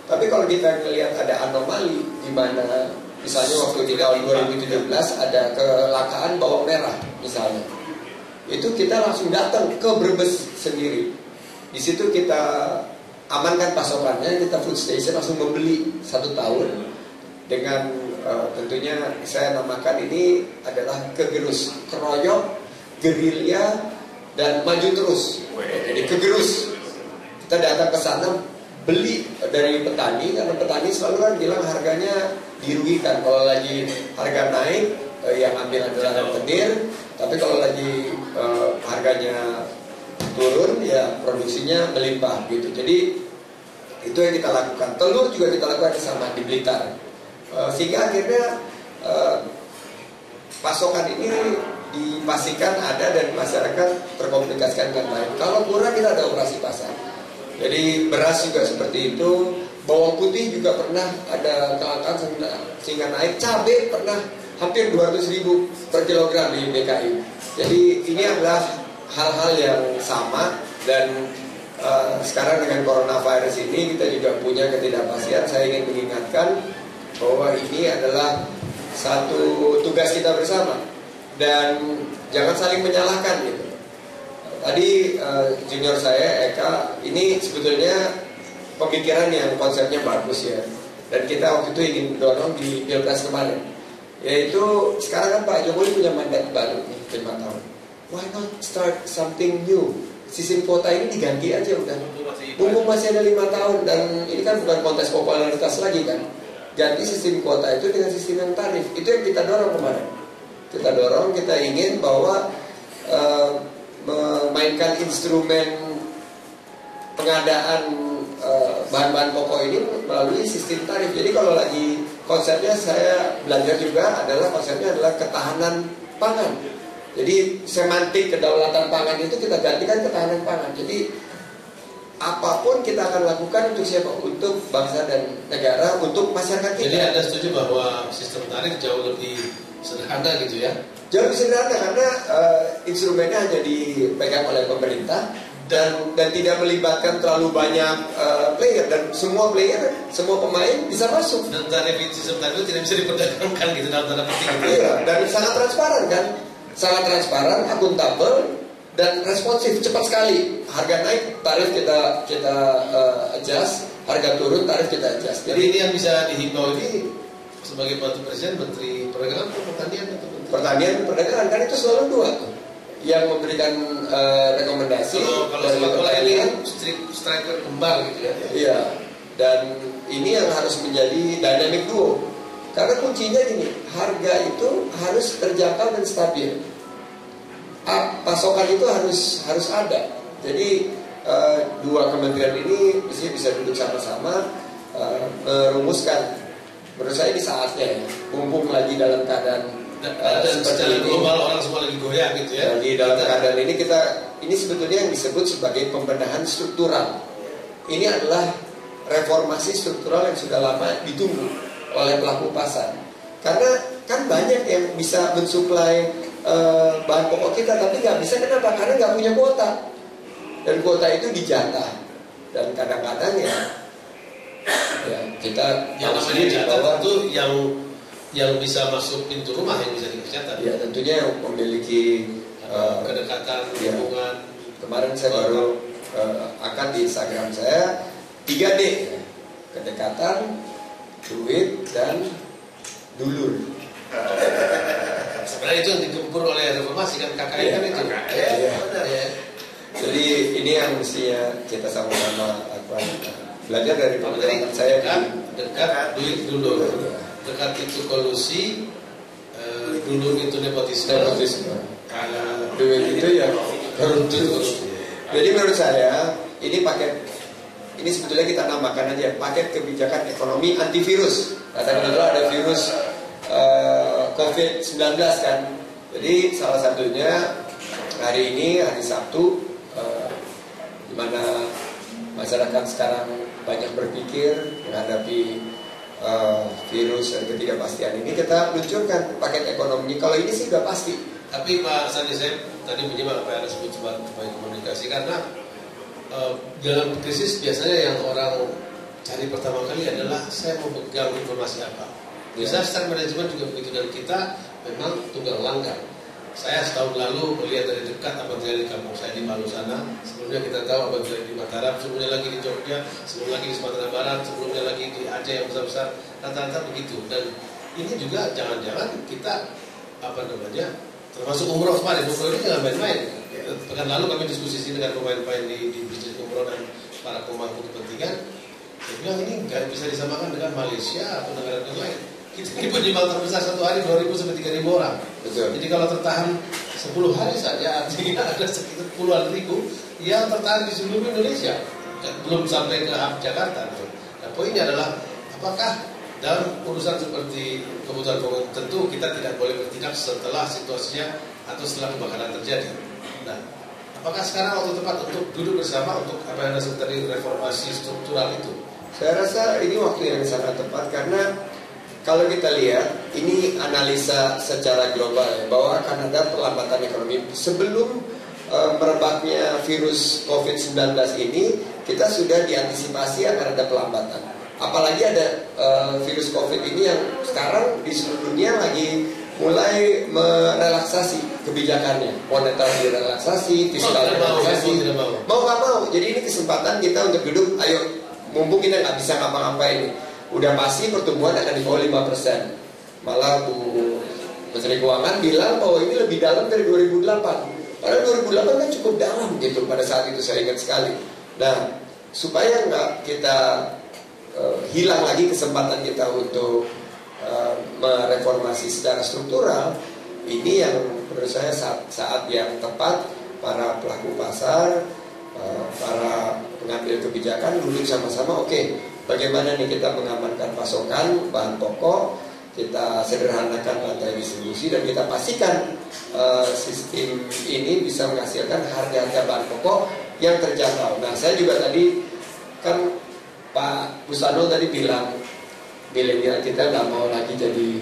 [SPEAKER 5] Tapi kalau kita melihat ada anomali di mana misalnya waktu di tahun 2017 ada kecelakaan bawang merah misalnya, itu kita langsung datang ke Brebes sendiri. Di situ kita amankan pasokannya, kita food station langsung membeli 1 tahun dengan tentunya saya namakan ini adalah kegerus, keroyok, gerilya, dan maju terus. Jadi kegerus, kita datang ke sana beli dari petani, karena petani selalu kan bilang harganya dirugikan. Kalau lagi harga naik, yang ambil adalah rentenir, tapi kalau lagi harganya turun, ya produksinya melimpah gitu. Jadi itu yang kita lakukan. Telur juga kita lakukan sama di Blitar, sehingga akhirnya pasokan ini dipastikan ada dan masyarakat terkomunikasikan dengan baik. Kalau kurang kita ada operasi pasar. Jadi beras juga seperti itu, bawang putih juga pernah ada kelangkaan sehingga naik, cabai pernah hampir 200.000 per kilogram di DKI. Jadi ini adalah hal-hal yang sama dan sekarang dengan coronavirus ini kita juga punya ketidakpastian. Saya ingin mengingatkan bahwa ini adalah satu tugas kita bersama. Dan jangan saling menyalahkan gitu. Tadi junior saya Eka ini sebetulnya pemikiran yang konsepnya bagus ya. Dan kita waktu itu ingin dorong di Pilpres kemarin. Yaitu sekarang kan Pak Jokowi punya mandat baru nih 5 tahun. Why not start something new? Sistem kuota ini diganti aja udah. Mumpung masih ada 5 tahun dan ini kan bukan kontes popularitas lagi kan. Ganti sistem kuota itu dengan sistem yang tarif. Itu yang kita dorong kemarin. Kita dorong, kita ingin bahwa memainkan instrumen pengadaan bahan-bahan pokok ini melalui sistem tarif. Jadi kalau lagi konsepnya saya belajar juga adalah konsepnya adalah ketahanan pangan. Jadi semantik kedaulatan pangan itu kita gantikan ketahanan pangan. Jadi apapun kita akan lakukan untuk siapa? Untuk bangsa dan negara, untuk masyarakat kita.
[SPEAKER 1] Jadi Anda setuju bahwa sistem tarif jauh lebih sederhana gitu ya?
[SPEAKER 5] Jauh lebih sederhana karena instrumennya hanya dipegang oleh pemerintah dan tidak melibatkan terlalu banyak player, dan semua player, semua pemain bisa masuk.
[SPEAKER 1] Dan tarif sistem tarif itu tidak bisa diperdagangkan gitu dalam tanda petik.
[SPEAKER 5] Iya, dan sangat transparan kan, sangat transparan, akuntabel dan responsif, cepat sekali. Harga naik, tarif kita adjust, harga turun, tarif kita adjust.
[SPEAKER 1] Jadi ini yang bisa dihimbau ini sebagai pembantu presiden, Menteri Perdagangan atau Pertanian atau
[SPEAKER 5] Pertanian, Perdagangan, kan itu selalu dua tuh yang memberikan rekomendasi.
[SPEAKER 1] Kalau sepak ini kan striker kembar gitu ya.
[SPEAKER 5] Iya, dan ini yang harus menjadi dynamic duo. Karena kuncinya gini, harga itu harus terjangkau dan stabil. Pasokan itu harus ada. Jadi dua kementerian ini bisa duduk sama-sama merumuskan. Menurut saya ini saatnya ya, mumpung lagi dalam keadaan
[SPEAKER 1] dan secara global orang semua lagi goyah gitu ya.
[SPEAKER 5] Di dalam keadaan ini ini sebetulnya yang disebut sebagai pembenahan struktural. Ini adalah reformasi struktural yang sudah lama ditunggu oleh pelaku pasar. Karena kan banyak yang bisa mensuplai bahan pokok kita, tapi nggak bisa. Kenapa? Karena nggak punya kuota. Dan kuota itu dijatah. Dan kadang-kadang ya kita
[SPEAKER 1] yang namanya jatah tentu yang bisa masuk pintu rumah yang bisa dicatat.
[SPEAKER 5] Ya tentunya yang memiliki
[SPEAKER 1] kedekatan, hubungan.
[SPEAKER 5] Kemarin saya baru akan di Instagram saya 3D, kedekatan, duit, dan dulur.
[SPEAKER 1] Sebenarnya itu yang digempur oleh reformasi kan, KKN kan itu.
[SPEAKER 5] Ya. Jadi ini yang mestinya kita sama-sama belajar dari pengalaman saya.
[SPEAKER 1] Dekat, duit, dulur. Dekat itu kolusi, dulur itu nepotisme.
[SPEAKER 5] Duit itu ya korupsi. Jadi menurut saya ini sebetulnya kita namakan aja paket kebijakan ekonomi antivirus. Katakan dulu ada virus COVID-19 kan. Jadi salah satunya hari ini, hari Sabtu, di mana masyarakat sekarang banyak berpikir menghadapi virus dan ketidakpastian ini, kita luncurkan paket ekonomi. Kalau ini sih udah pasti.
[SPEAKER 1] Tapi Pak Sandi, saya tadi menyimak apa yang Anda sebut sebagai komunikasi, karena dalam krisis biasanya yang orang cari pertama kali adalah saya mau pegang informasi apa. Disaster management juga begitu, dan kita memang tunggal langgang. Saya setahun lalu melihat dari dekat apa yang terjadi di kampung saya di Palu sana. Sebelumnya kita tahu apa yang terjadi di Mataram, sebelumnya lagi di Jogja, sebelumnya lagi di Sumatera Barat, sebelumnya lagi di Aceh yang besar-besar, rata-rata begitu. Dan ini juga jangan-jangan kita termasuk umroh kemarin, umroh ini jangan main-main. Pekan lalu kami diskusi sini dengan pemain-pemain di bisnis umroh dan para pemangku kepentingan. Saya bilang ini nggak bisa disamakan dengan Malaysia atau negara-negara lain. Kita ini penyumbang terbesar satu hari 2.000 sampai 3.000 orang.
[SPEAKER 5] Betul.
[SPEAKER 1] Jadi kalau tertahan 10 hari saja, artinya ada sekitar puluhan ribu yang tertahan di seluruh Indonesia, belum sampai ke Jakarta. Nah, poinnya adalah apakah dalam urusan seperti kebutuhan pokok tentu kita tidak boleh bertindak setelah situasinya atau setelah kebakaran terjadi. Nah, apakah sekarang waktu tepat untuk duduk bersama untuk apa yang Anda sebut tadi, reformasi struktural itu?
[SPEAKER 5] Saya rasa ini waktu yang sangat tepat, karena kalau kita lihat ini analisa secara global ya, bahwa akan ada perlambatan ekonomi. Sebelum merebaknya virus COVID-19 ini, kita sudah diantisipasi akan ada pelambatan. Apalagi ada virus COVID ini yang sekarang di seluruh dunia lagi mulai merelaksasi kebijakannya, moneter direlaksasi, fiskal direlaksasi. Mau nggak mau. Jadi ini kesempatan kita untuk duduk, ayo, mumpung kita nggak bisa ngapa-ngapain, udah pasti pertumbuhan akan di bawah 5%. Malah Bu Menteri Keuangan bilang bahwa ini lebih dalam dari 2008. Padahal 2008 kan cukup dalam gitu pada saat itu, saya ingat sekali. Nah, supaya nggak kita hilang lagi kesempatan kita untuk mereformasi secara struktural, ini yang menurut saya saat yang tepat para pelaku pasar, para pengambil kebijakan duduk sama-sama. Oke, bagaimana nih kita mengamankan pasokan bahan pokok, kita sederhanakan rantai distribusi, dan kita pastikan sistem ini bisa menghasilkan harga-harga bahan pokok yang terjangkau. Nah, saya juga tadi kan Pak Busano tadi bilang milenial kita nggak mau lagi jadi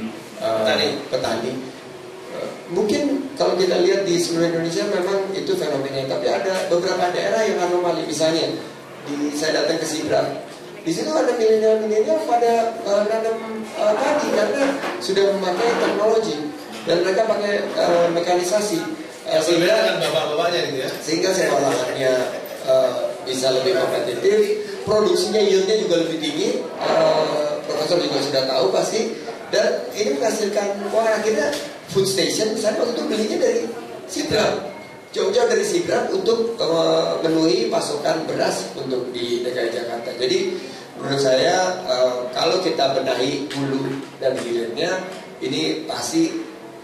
[SPEAKER 5] petani. Mungkin kalau kita lihat di seluruh Indonesia memang itu fenomena, tapi ada beberapa daerah yang anomali. Misalnya saya datang ke Sidrap, di situ ada milenial pada nanam padi karena sudah memakai teknologi dan mereka pakai mekanisasi.
[SPEAKER 1] Sehingga kan bapak-bapaknya gitu ya.
[SPEAKER 5] Sehingga olahannya bisa lebih kompetitif, produksinya yieldnya juga lebih tinggi. Profesor juga sudah tahu pasti, dan ini menghasilkan uang. Akhirnya food station misalnya waktu itu belinya dari Sidrap, jauh-jauh dari Sidrap untuk memenuhi pasokan beras untuk di DKI Jakarta. Jadi menurut saya kalau kita benahi hulu dan hilirnya, ini pasti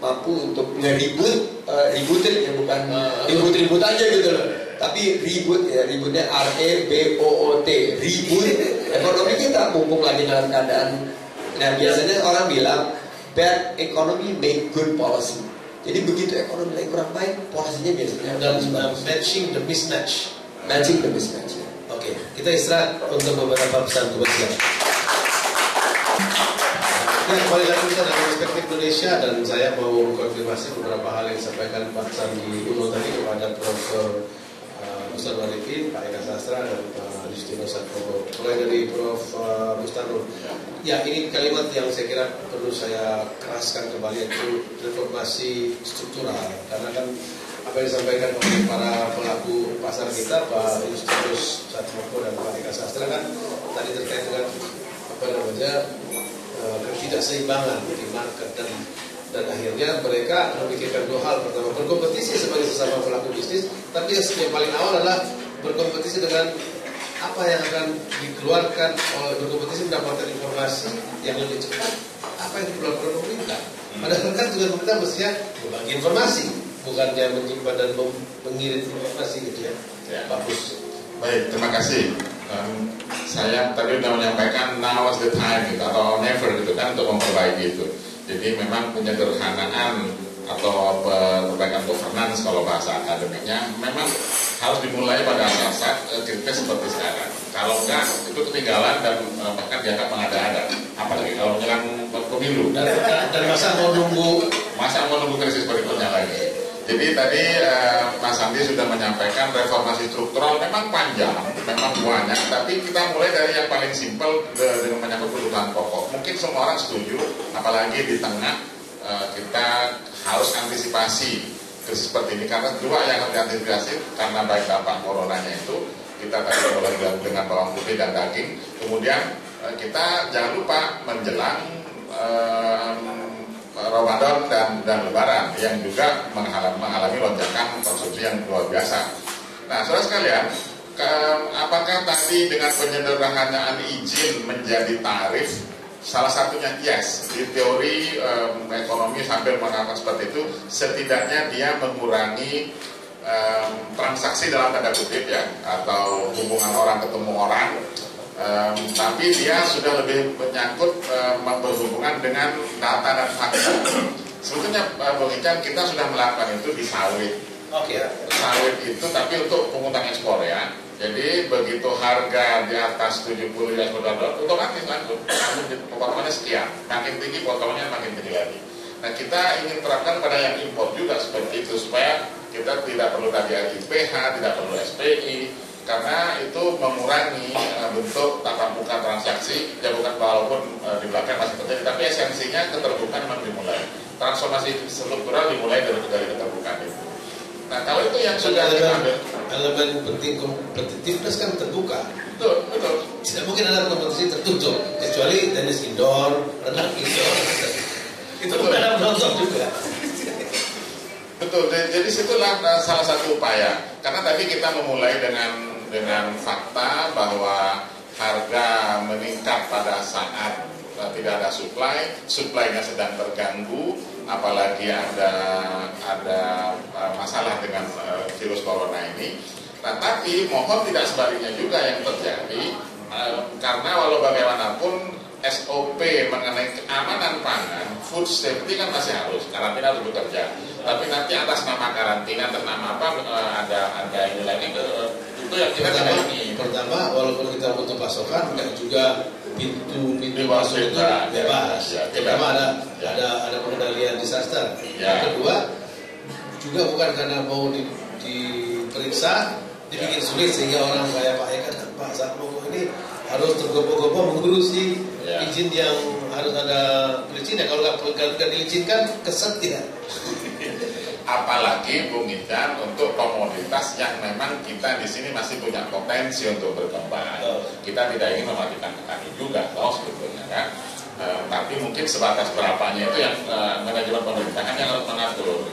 [SPEAKER 5] mampu untuk ributin ya, bukan ribut aja gitu loh, tapi ribut ya, ributnya REBOOT, ribut ekonomi kita mumpung lagi dalam keadaan. Nah, biasanya orang bilang bad economy make good policy. Jadi begitu ekonomi lagi kurang baik, polisinya biasanya
[SPEAKER 1] dan matching the mismatch.
[SPEAKER 5] Matching the mismatch ya.
[SPEAKER 1] Oke, kita istirahat untuk beberapa pesan kebersihan. Ya, kembali lagi kita dari perspektif Indonesia, dan saya mau konfirmasi beberapa hal yang disampaikan Pak Sandi Uno tadi kepada Prof. Ustadz Arifin, Pak Eka Sastra, dan Pak Justinus Satrio. Mulai dari Prof. Bustanul. Ya, ini kalimat yang saya kira perlu saya keraskan kembali, yaitu reformasi struktural. Karena kan apa yang disampaikan oleh para pelaku pasar kita, Pak Justinus Satrio dan Pak Eka Sastra, kan tadi terkait dengan ketidakseimbangan di market, dan akhirnya mereka memikirkan dua hal. Pertama, berkompetisi sebagai sesama pelaku bisnis, tapi yang paling awal adalah berkompetisi dengan apa yang akan dikeluarkan oleh, berkompetisi mendapatkan informasi yang lebih cepat apa yang dikeluarkan oleh pemerintah. Padahal kan juga pemerintah mestinya berbagi informasi, bukannya menyimpan dan mengirim informasi gitu ya. Bagus.
[SPEAKER 4] Baik, terima kasih. Saya tadi sudah menyampaikan now is the time gitu, atau never gitu kan, untuk memperbaiki itu. Jadi memang penyederhanaan atau perbaikan governance kalau bahasa akademiknya memang harus dimulai pada saat kritis seperti sekarang. Kalau enggak, itu ketinggalan dan bahkan dianggap mengada-ada. Apalagi kalau menjelang pemilu.
[SPEAKER 1] Dan masa mau nunggu
[SPEAKER 4] krisis berikutnya lagi. Jadi tadi Mas Andi sudah menyampaikan reformasi struktural memang panjang, memang banyak, tapi kita mulai dari yang paling simpel dengan menyangkut kebutuhan pokok. Mungkin semua orang setuju, apalagi di tengah kita harus antisipasi krisis seperti ini, karena dua yang harus diantisipasi, karena baik dampak coronanya itu, kita tadi mulai dengan bawang putih dan daging, kemudian kita jangan lupa menjelang Ramadan dan Lebaran yang juga mengalami lonjakan konsumsi yang luar biasa. Nah, saudara sekalian, apakah tadi dengan penyederhanaan izin menjadi tarif? Salah satunya yes, di teori ekonomi sambil mengatakan seperti itu, setidaknya dia mengurangi transaksi dalam tanda kutip ya, atau hubungan orang ketemu orang. Tapi dia sudah lebih menyangkut berhubungan dengan data dan fakta. Sebetulnya Bung Ican, kita sudah melakukan itu di sawit. Sawit itu tapi untuk pungutan ekspor ya. Jadi begitu harga di atas 70 US dollar, otomatis langsung potongannya sekian. Makin tinggi potongannya makin tinggi lagi. Nah, kita ingin terapkan pada yang impor juga seperti itu, supaya kita tidak perlu tadi IPH, tidak perlu SPI, karena itu mengurangi bentuk tatap muka transaksi. Ya bukan, walaupun di belakang masih terjadi, tapi esensinya keterbukaan memang dimulai. Transformasi struktural dimulai dari keterbukaan itu. Nah, kalau itu yang sudah kita ambil,
[SPEAKER 1] elemen penting kompetitiveness kan terbuka.
[SPEAKER 4] Betul.
[SPEAKER 1] Tidak mungkin ada kompetisi tertutup, kecuali tenis indoor, renang indoor. Itu bukan ada penonton juga.
[SPEAKER 4] Betul. Jadi situlah salah satu upaya. Karena tadi kita memulai dengan fakta bahwa harga meningkat pada saat tidak ada supply-nya sedang terganggu, apalagi ada masalah dengan virus corona ini. Nah, tapi mohon tidak sebaliknya juga yang terjadi, karena walau bagaimanapun SOP mengenai keamanan pangan, food safety kan masih harus, karantina harus bekerja. Tapi nanti atas nama karantina, atas nama apa, ada ini lagi, itu yang kita tidak ingin.
[SPEAKER 1] Pertama, walaupun kita butuh pasokan, enggak juga pintu masuk itu bebas. Pertama ada pengendalian disaster. Yang kedua, juga bukan karena mau diperiksa, dibikin sulit sehingga orang kayak Pak Eka dan Pak Satmoko ini harus tergopoh-gopoh mengurusi izin yang harus ada perizinnya. Kalau nggak diizinkan, keset tidak.
[SPEAKER 4] Apalagi Bung Ican untuk komoditas yang memang kita di sini masih punya potensi untuk berkembang. Kita tidak ingin mematikan petani juga, sebetulnya kan. Tapi mungkin sebatas berapanya itu yang manajemen pemerintahan yang harus mengatur.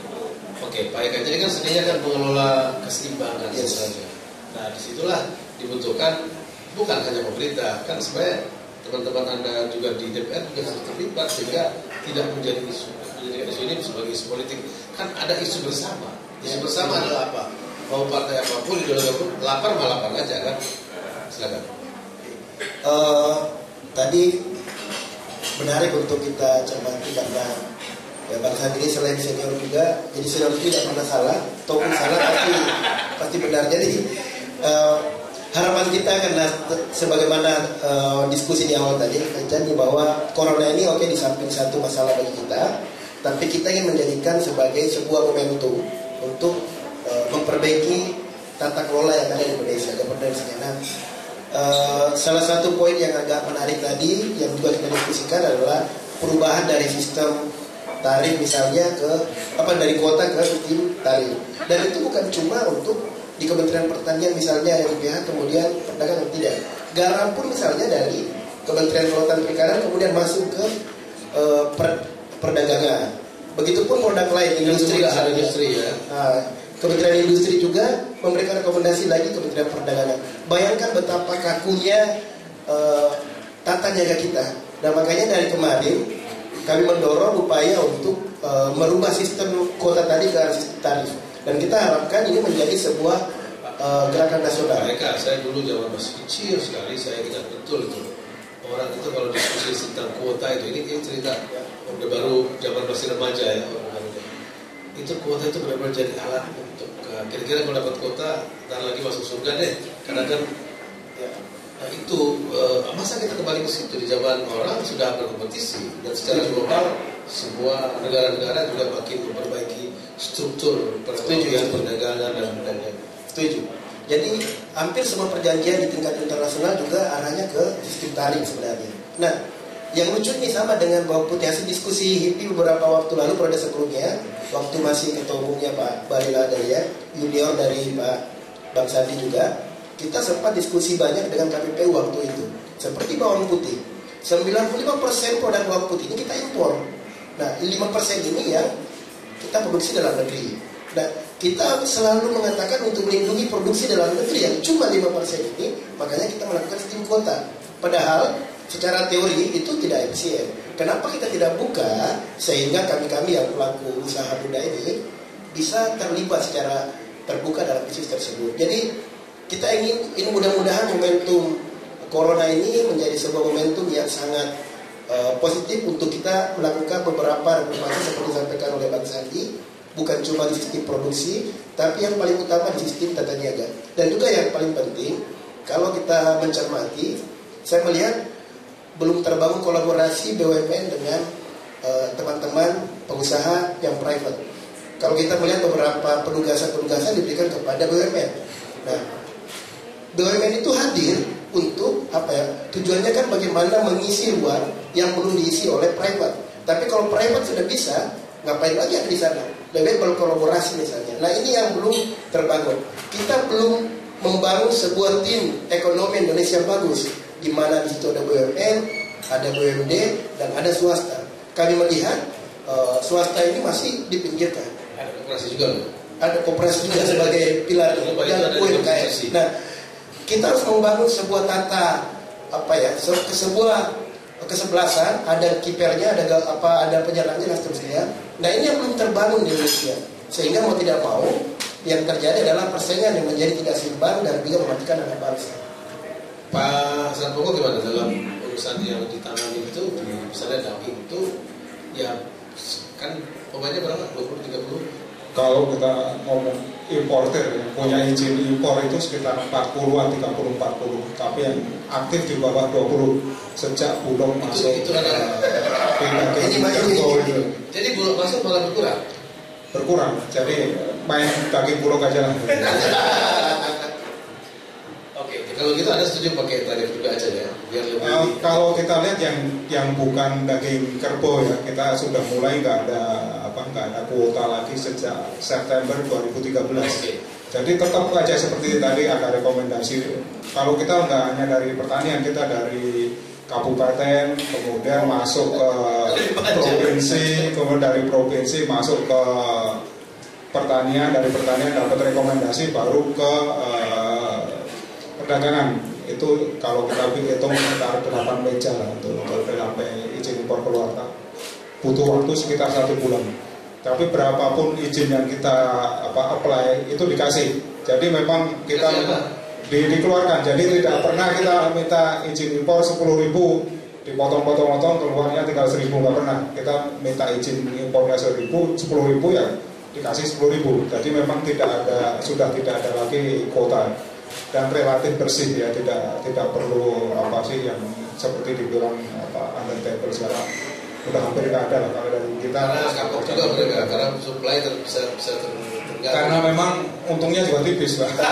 [SPEAKER 1] Oke, Pak Eka, jadi kan seninya kan mengelola keseimbangan sebenarnya. Nah, disitulah dibutuhkan bukan hanya pemerintah, kan sebenarnya teman-teman Anda juga di DPR juga harus terlibat sehingga tidak menjadi isu ini sebagai isu politik. Kan ada isu bersama. Isu bersama adalah apa? Mau partai apapun, ideologi apapun, lapar malah lapar aja kan. Silakan.
[SPEAKER 3] Tadi menarik untuk kita cermati karena ya Bang Sandi selain senior juga, jadi senior tidak pernah salah, ataupun salah pasti benar. Jadi harapan kita karena sebagaimana diskusi di awal tadi, janji bahwa corona ini oke, di samping satu masalah bagi kita, tapi kita ingin menjadikan sebagai sebuah momentum untuk memperbaiki tata kelola yang ada di Indonesia, governance. Nah, salah satu poin yang agak menarik tadi yang juga kita diskusikan adalah perubahan dari sistem tarif misalnya dari kuota ke sistem tarif. Dan itu bukan cuma untuk di Kementerian Pertanian misalnya dari pihak kemudian perdagangan, tidak. Garam pun misalnya dari Kementerian Kelautan Perikanan kemudian masuk ke perdagangan. Begitupun produk lain, industri
[SPEAKER 1] ada industri ya.
[SPEAKER 3] Kementerian Industri juga memberikan rekomendasi lagi Kementerian Perdagangan. Bayangkan betapa kakunya tata niaga kita. Nah, makanya dari kemarin kami mendorong upaya untuk merubah sistem kuota tadi ke sistem tarif. Dan kita harapkan ini menjadi sebuah gerakan nasional.
[SPEAKER 1] Mereka, saya dulu zaman masih kecil sekali, saya ingat betul itu. Orang itu kalau diskusi tentang kuota ini cerita udah baru zaman masih remaja ya. Itu kuota itu benar-benar jadi alat untuk Nah, kira-kira kalau dapat kota, ntar lagi masuk surga deh. Karena kan ya, nah itu masa kita kembali ke situ di zaman orang sudah berkompetisi dan secara global semua negara-negara juga makin memperbaiki struktur perekonomian, perdagangan dan lain-lain.
[SPEAKER 3] Setuju. Jadi hampir semua perjanjian di tingkat internasional juga arahnya ke sistem tarif sebenarnya. Nah, yang lucu nih sama dengan bawang putih, hasil diskusi HIPI beberapa waktu lalu periode sebelumnya, waktu masih ketua umumnya Pak Balila Daya, junior dari Pak Bang Sandi juga, kita sempat diskusi banyak dengan KPPU waktu itu. Seperti bawang putih, 95% produk bawang putih ini kita impor. Nah, 5% ini yang kita produksi dalam negeri. Nah, kita selalu mengatakan untuk melindungi produksi dalam negeri yang cuma 5% ini, makanya kita melakukan sistem kuota. Padahal secara teori itu tidak efisien. Kenapa kita tidak buka sehingga kami-kami yang pelaku usaha muda ini bisa terlibat secara terbuka dalam bisnis tersebut. Jadi kita ingin ini mudah-mudahan momentum corona ini menjadi sebuah momentum yang sangat positif untuk kita melakukan beberapa reformasi seperti disampaikan oleh Bang Sandi, bukan cuma di sistem produksi, tapi yang paling utama di sistem tata niaga. Dan juga yang paling penting, kalau kita mencermati, saya melihat belum terbangun kolaborasi BUMN dengan teman-teman pengusaha yang private. Kalau kita melihat beberapa penugasan-penugasan diberikan kepada BUMN. Nah, BUMN itu hadir untuk apa ya? Tujuannya kan bagaimana mengisi ruang yang belum diisi oleh private. Tapi kalau private sudah bisa, ngapain lagi ada di sana? Lebih berkolaborasi misalnya. Nah, ini yang belum terbangun. Kita belum membangun sebuah tim ekonomi Indonesia yang bagus, di mana di situ ada BUMN, ada BUMD, dan ada swasta. Kami melihat swasta ini masih dipinggirkan.
[SPEAKER 1] Ada koperasi juga loh.
[SPEAKER 3] Ada koperasi juga sebagai pilar dan UMKM. Nah, kita harus membangun sebuah tata sebuah kesebelasan, ada kipernya, ada penyerangnya dan seterusnya. Nah, ini yang belum terbangun di Indonesia. Sehingga mau tidak mau yang terjadi adalah persaingan yang menjadi tidak seimbang dan juga mematikan anak bangsa.
[SPEAKER 1] Pak Sarpongko gimana dalam urusan yang ditangani itu, misalnya daging itu, ya kan pokoknya berapa? 20-30?
[SPEAKER 2] Kalau kita ngomong importer yang punya izin impor itu sekitar 40-an, 30-40, tapi yang aktif di bawah 20 sejak Bulog masuk
[SPEAKER 1] itu ada. Jadi Bulog masuk malah
[SPEAKER 2] berkurang. Jadi main daging Bulog aja lah.
[SPEAKER 1] Oke, kalau gitu ada setuju pakai tarif juga aja ya, biar lebih.
[SPEAKER 2] Kalau kita lihat yang bukan daging kerbau ya, kita sudah mulai nggak ada kuota lagi sejak September 2013.
[SPEAKER 1] Okay.
[SPEAKER 2] Jadi tetap aja seperti tadi ada rekomendasi. Kalau kita nggak hanya dari pertanian, kita dari kabupaten, kemudian masuk ke provinsi, kemudian dari provinsi masuk ke pertanian, dari pertanian dapat rekomendasi baru ke perdagangan. Itu kalau kita hitung sekitar 8 meja lah untuk sampai izin impor keluar, butuh waktu sekitar 1 bulan. Tapi berapapun izin yang kita apply itu dikasih. Jadi memang kita dikeluarkan. Jadi tidak pernah kita minta izin impor 10.000 dipotong-potong-potong keluarnya tinggal 1.000, nggak pernah. Kita minta izin impornya 10.000 ya dikasih 10.000. Jadi memang sudah tidak ada lagi kuota dan relatif bersih ya, tidak perlu yang seperti dibilang under table sekarang. Udah hampir nggak ada lah kalau dari kita.
[SPEAKER 1] Karena kapok juga mereka, karena supply bisa terganggu.
[SPEAKER 2] Karena memang untungnya juga tipis Pak.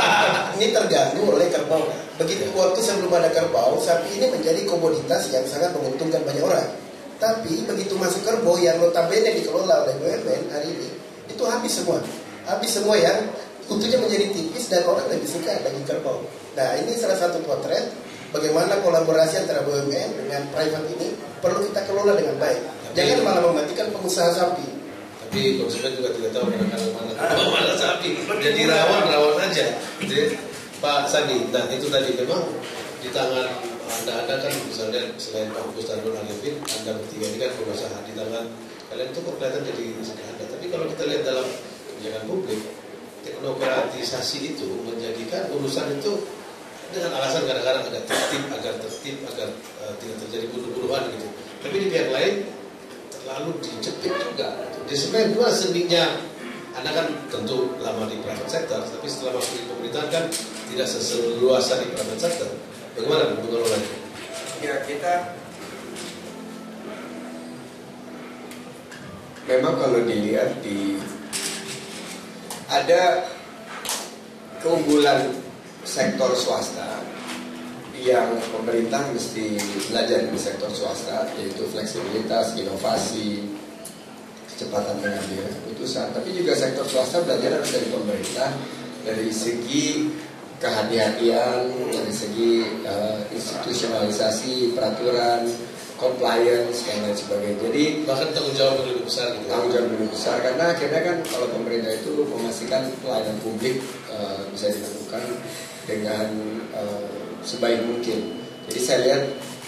[SPEAKER 3] Ini terganggu oleh kerbau. Begitu waktu sebelum ada kerbau, sapi ini menjadi komoditas yang sangat menguntungkan banyak orang. Tapi begitu masuk kerbau yang notabene dikelola oleh BUMN hari ini, itu habis semua yang untungnya menjadi tipis dan orang lebih suka daging kerbau. Nah, ini salah satu potret bagaimana kolaborasi antara BUMN dengan private ini perlu kita kelola dengan baik. Jangan malah mematikan pengusaha sapi.
[SPEAKER 1] Tapi konsumen juga tidak tahu mana sapi. Jadi rawan aja. Jadi Pak Sandi, nah itu tadi memang di tangan Anda kan misalnya selain Pak Hukus dan Nur Arifin, Anda bertiga ini kan pengusaha, di tangan kalian itu kok kelihatan jadi sederhana. Tapi kalau kita lihat dalam kebijakan publik, teknokratisasi itu menjadikan urusan itu dengan alasan kadang-kadang agar tertib agar tidak terjadi bunuh-bunuhan gitu. Tapi di pihak lain terlalu dijepit juga. Jadi sebenarnya dua seninya Anda kan tentu lama di private sector, tapi setelah masuk di pemerintahan kan tidak seluasa di private sector. Bagaimana mengelolanya?
[SPEAKER 5] Ya, kita memang kalau dilihat ada keunggulan sektor swasta yang pemerintah mesti belajar di sektor swasta, yaitu fleksibilitas, inovasi, kecepatan pengambilan keputusan. Tapi juga sektor swasta belajar harus dari pemerintah, dari segi kehati-hatian, dari segi institusionalisasi peraturan, compliance dan lain sebagainya. Jadi
[SPEAKER 1] bahkan tanggung jawab lebih besar gitu.
[SPEAKER 5] Tanggung jawab lebih besar karena akhirnya kan kalau pemerintah itu memastikan pelayanan publik bisa dilakukan dengan sebaik mungkin. Jadi saya lihat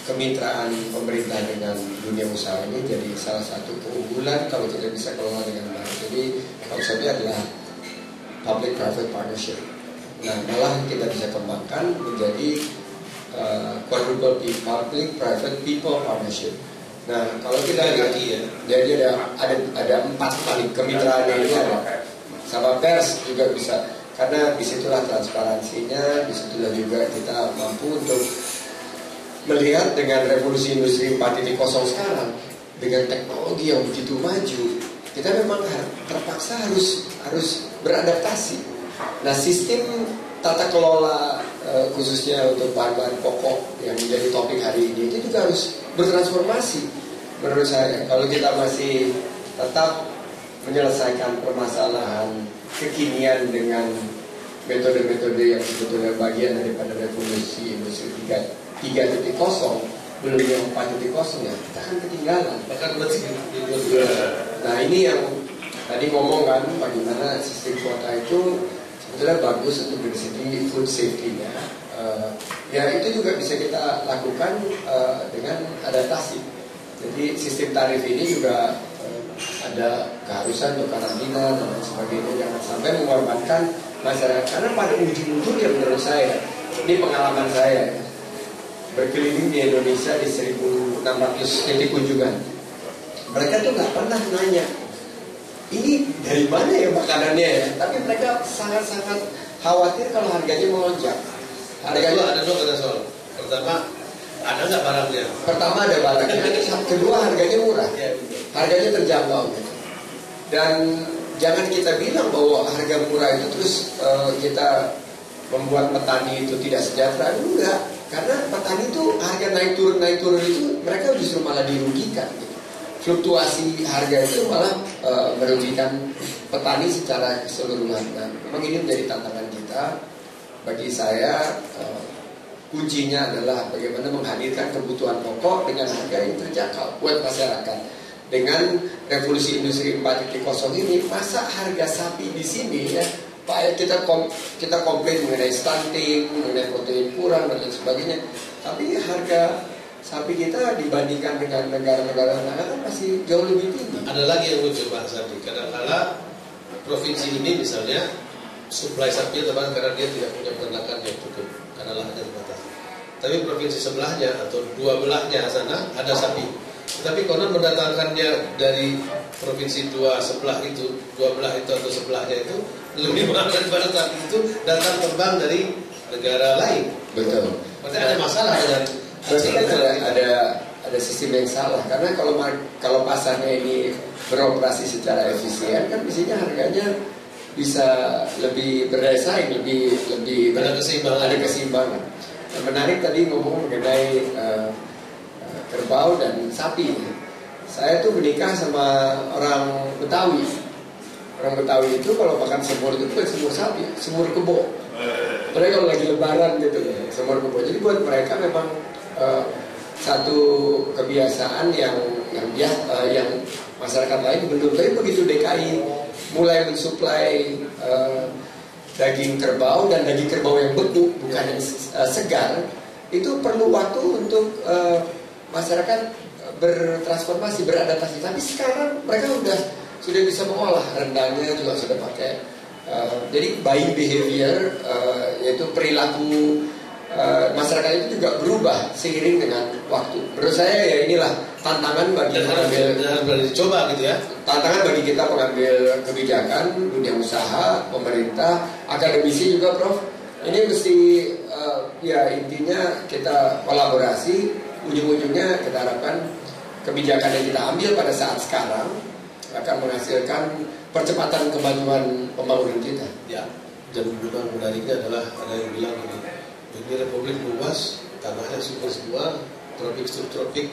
[SPEAKER 5] kemitraan pemerintah dengan dunia usaha ini jadi salah satu keunggulan kalau kita bisa kelola dengan baik. Jadi konsepnya adalah public-private partnership. Nah, malah kita bisa kembangkan menjadi quadruple public-private people partnership. Nah, kalau kita lihat jadi ada 4 kali kemitraan ini ada. Sama pers juga bisa, karena disitulah transparansinya, disitulah juga kita mampu untuk melihat dengan revolusi industri 4.0 sekarang dengan teknologi yang begitu maju, kita memang terpaksa harus beradaptasi. Nah, sistem tata kelola khususnya untuk bahan-bahan pokok yang menjadi topik hari ini itu juga harus bertransformasi. Menurut saya, kalau kita masih tetap menyelesaikan permasalahan kekinian dengan metode-metode yang sebetulnya bagian daripada revolusi industri 3.0, belum yang 4.0 ya, kita akan ketinggalan. Nah, ini yang tadi ngomong kan, bagaimana sistem kuota itu sebetulnya bagus untuk dari segi food safety-nya. Ya itu juga bisa kita lakukan dengan adaptasi. Jadi sistem tarif ini juga ada keharusan untuk karantina dan lain sebagainya, jangan sampai mengorbankan masyarakat. Karena pada ujung-ujungnya menurut saya, ini pengalaman saya berkeliling di Indonesia di 1.600 titik kunjungan, mereka tuh nggak pernah nanya ini dari mana ya makanannya ya, tapi mereka sangat-sangat khawatir kalau harganya melonjak.
[SPEAKER 1] Harganya ada dua kata soal. Pertama, ada nggak barangnya?
[SPEAKER 5] Pertama ada barangnya, kedua harganya murah, harganya terjangkau. Dan jangan kita bilang bahwa harga murah itu terus kita membuat petani itu tidak sejahtera, enggak. Karena petani itu harga naik turun itu mereka justru malah dirugikan. Fluktuasi harga itu malah merugikan petani secara keseluruhan. Nah, memang ini menjadi tantangan kita. Bagi saya kuncinya adalah bagaimana menghadirkan kebutuhan pokok dengan harga yang terjangkau buat masyarakat. Dengan revolusi industri 4.0 ini, masa harga sapi di sini ya, Pak, kita komplain mengenai stunting, mengenai protein kurang dan lain sebagainya. Tapi harga sapi kita dibandingkan dengan negara-negara lain kan masih jauh lebih tinggi.
[SPEAKER 1] Ada lagi yang lucu Pak Sandi, kadang-kala provinsi ini misalnya suplai sapi terbatas karena dia tidak punya peternakan yang cukup karena lahannya terbatas. Tapi provinsi sebelahnya atau dua belahnya sana ada sapi, tapi konon mendatangkannya dari provinsi dua belah itu atau sebelahnya itu lebih mahal daripada sapi itu datang terbang dari negara lain.
[SPEAKER 5] Betul.
[SPEAKER 1] Berarti ada masalah dengan.
[SPEAKER 5] Berarti kan ada sistem yang salah, karena kalau pasarnya ini beroperasi secara efisien kan biasanya harganya bisa lebih berdaya saing, lebih
[SPEAKER 1] ada
[SPEAKER 5] keseimbangan. Nah, menarik tadi ngomong mengenai kerbau dan sapi. Saya tuh menikah sama orang Betawi. Orang Betawi itu kalau makan semur itu bukan semur sapi, semur kebo. Mereka kalau lagi lebaran gitu ya, semur kebo. Jadi buat mereka memang satu kebiasaan yang masyarakat lain belum. Tapi begitu DKI mulai mensuplai daging kerbau dan daging kerbau yang beku, bukan yang segar, itu perlu waktu untuk masyarakat bertransformasi, beradaptasi. Tapi sekarang mereka sudah bisa mengolah, rendangnya juga sudah pakai. Jadi buying behavior, yaitu perilaku masyarakat itu juga berubah seiring dengan waktu. Menurut saya ya inilah tantangan bagi
[SPEAKER 1] harus dicoba gitu ya.
[SPEAKER 5] Tantangan bagi kita pengambil kebijakan, dunia usaha, pemerintah, akademisi juga, Prof. Ini mesti ya intinya kita kolaborasi. Ujung-ujungnya kita harapkan kebijakan yang kita ambil pada saat sekarang akan menghasilkan percepatan kemajuan pembangunan kita.
[SPEAKER 1] Ya, dan memang menariknya adalah ada yang bilang ini republik luas, tanahnya subur semua, tropik subtropik.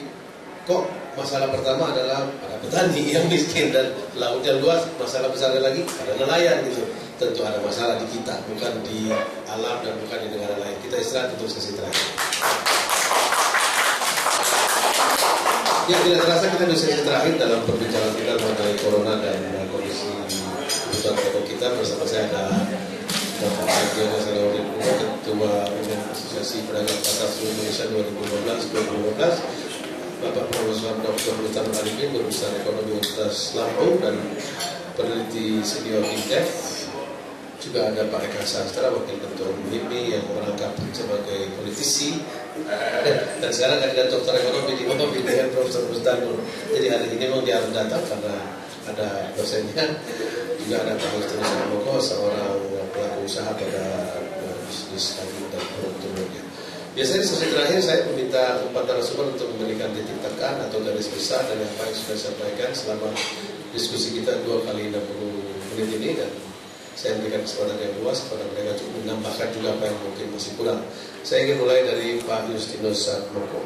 [SPEAKER 1] Kok masalah pertama adalah para petani yang miskin dan lautnya luas, masalah besarnya lagi ada nelayan gitu. Tentu ada masalah di kita, bukan di alam dan bukan di negara lain. Kita istirahat untuk sesi terakhir. Ya, tidak terasa kita di sesi terakhir dalam perbincangan kita mengenai corona dan kondisi kebutuhan pokok kita. Bersama saya ada Bapak Sergio Nasarudin, Ketua Umum Asosiasi Pedagang Pasar Seluruh Indonesia 2015-2015, Bapak Profesor Dr. Lutan Arifin, Guru Besar Ekonomi Universitas Lampung dan peneliti senior Indef. Juga ada Pak Eka Sastra, Wakil Ketua Umum HIPMI yang merangkap sebagai politisi, dan sekarang ada Dokter Ekonomi di Mobil dengan Profesor Bustanul. Jadi hari ini memang dia harus datang karena ada dosennya. Juga ada Pak Justinus Moko, seorang pelaku usaha pada bisnis dan produknya. Biasanya sesi terakhir saya meminta 4 narasumber untuk memberikan titik tekan atau garis besar dari apa yang sudah saya sampaikan selama diskusi kita 2 kali 60 menit ini, dan saya berikan kesempatan yang luas kepada mereka untuk menambahkan juga apa yang mungkin masih kurang. Saya ingin mulai dari Pak Justinus Moko.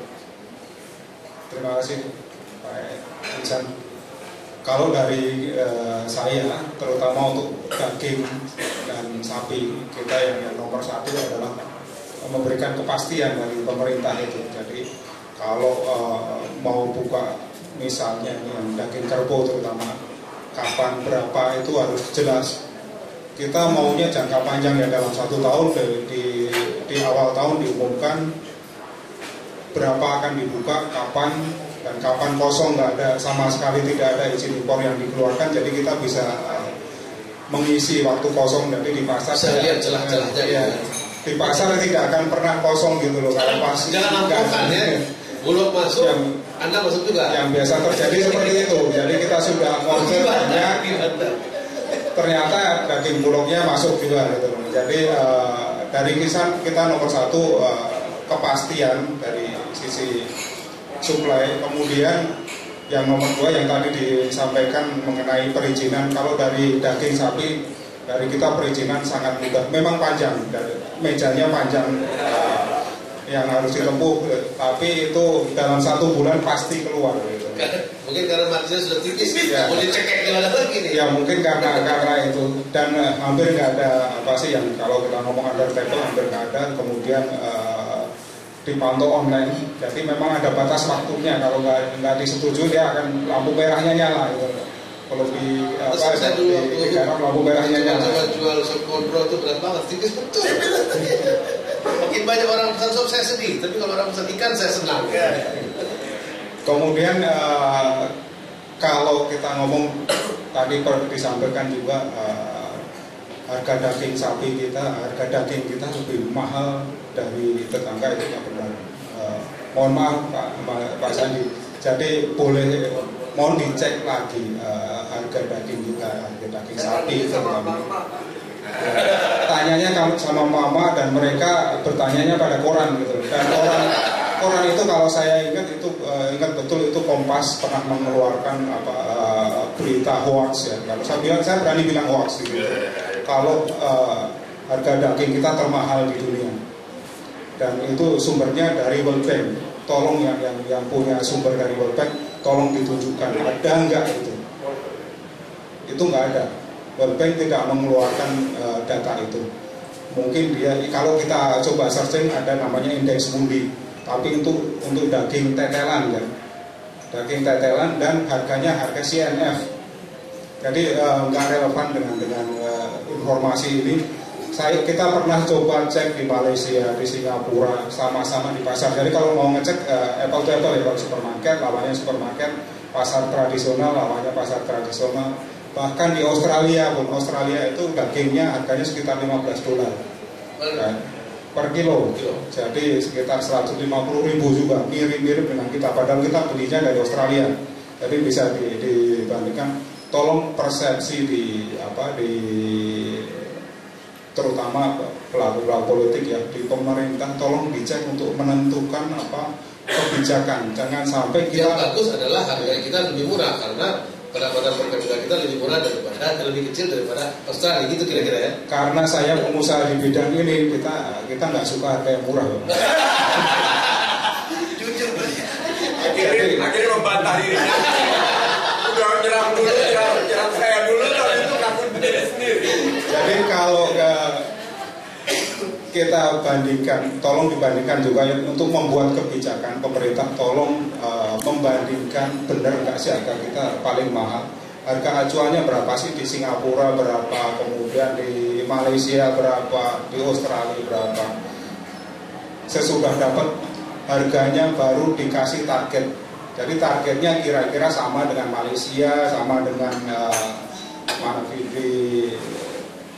[SPEAKER 2] Terima kasih Pak Ican. Kalau dari saya, terutama untuk daging dan sapi, kita yang nomor 1 adalah memberikan kepastian dari pemerintah itu. Jadi kalau mau buka misalnya yang daging kerbau terutama, kapan berapa itu harus jelas. Kita maunya jangka panjang ya, dalam 1 tahun di awal tahun diumumkan berapa akan dibuka, kapan, dan kapan kosong, nggak ada sama sekali, tidak ada izin impor yang dikeluarkan. Jadi kita bisa mengisi waktu kosong dari di pasar.
[SPEAKER 1] Saya lihat celah-celahnya
[SPEAKER 2] ya, di pasar tidak akan pernah kosong gitu loh. Karena pasti
[SPEAKER 1] jangan ampukan ya, Bulog masuk, Anda masuk juga.
[SPEAKER 2] Yang biasa terjadi seperti itu. Jadi kita sudah ngomong banyak, ternyata daging bulognya masuk juga gitu loh. Jadi dari kisah kita nomor 1 kepastian dari sisi supply. Kemudian yang nomor 2 yang tadi disampaikan mengenai perizinan. Kalau dari daging sapi, dari kita perizinan sangat mudah. Memang panjang, mejanya panjang yang harus ditempuh, tapi itu dalam 1 bulan pasti keluar gitu.
[SPEAKER 1] Mungkin karena marginnya sudah tipis, ya. Boleh cekek gimana lagi nih?
[SPEAKER 2] Ya mungkin karena itu, dan hampir nggak ada apa sih yang kalau kita ngomong under table hampir nggak ada. Kemudian dipantau online, jadi memang ada batas waktunya. Kalau nggak disetujui dia akan lampu merahnya nyala gitu. Kalau di garam lampu merahnya nyala.
[SPEAKER 1] Jual sop kontrol itu berat banget, tipis betul. Makin banyak orang pesan sop saya sedih, tapi kalau orang pesan ikan saya senang.
[SPEAKER 2] Kemudian kalau kita ngomong tadi disampaikan juga harga daging sapi kita, harga daging kita lebih mahal dari tetangga, itu yang benar. Mohon maaf Pak Sandi, jadi mohon dicek lagi harga daging kita, harga daging sapi terutama. Tanyanya sama mama dan mereka bertanyanya pada koran gitu. Dan koran itu kalau saya ingat betul itu Kompas pernah mengeluarkan berita hoax ya. Kalau saya berani bilang hoax gitu. Kalau harga daging kita termahal di dunia, dan itu sumbernya dari World Bank. Tolong yang punya sumber dari World Bank, tolong ditunjukkan ada nggak itu. Itu nggak ada. World Bank tidak mengeluarkan data itu. Mungkin dia, kalau kita coba searching, ada namanya indeks Mundi, tapi itu untuk daging tetelan kan, daging tetelan, dan harganya harga CNF. Jadi nggak relevan dengan informasi ini. Kita pernah coba cek di Malaysia, di Singapura, sama-sama di pasar. Jadi kalau mau ngecek apple to apple ya, kalau supermarket lawannya supermarket, pasar tradisional lawannya pasar tradisional. Bahkan di Australia pun, Australia itu dagingnya harganya sekitar $15 kan? per kilo. Jadi sekitar 150.000 juga, mirip-mirip dengan kita, padahal kita belinya dari Australia. Jadi bisa dibandingkan. Tolong persepsi di terutama pelaku-pelaku politik ya, di pemerintah, tolong dicek untuk menentukan kebijakan. Jangan sampai kita.
[SPEAKER 1] Yang bagus adalah harga kita lebih murah karena pendapatan per kapita kita lebih murah daripada, lebih kecil daripada Australia, gitu kira-kira ya.
[SPEAKER 2] Karena saya pengusaha di bidang ini, kita nggak suka harga yang murah.
[SPEAKER 3] Jujur
[SPEAKER 5] Akhirnya membantah diri. Udah nyerang dulu, nyerang saya dulu, tapi itu kamu diri sendiri.
[SPEAKER 2] Jadi kalau kita bandingkan, tolong dibandingkan juga ya, untuk membuat kebijakan pemerintah, tolong membandingkan benar nggak sih harga kita paling mahal. Harga acuannya berapa sih di Singapura, berapa, kemudian di Malaysia berapa, di Australia berapa. Sesudah dapat harganya baru dikasih target. Jadi targetnya kira-kira sama dengan Malaysia, sama dengan di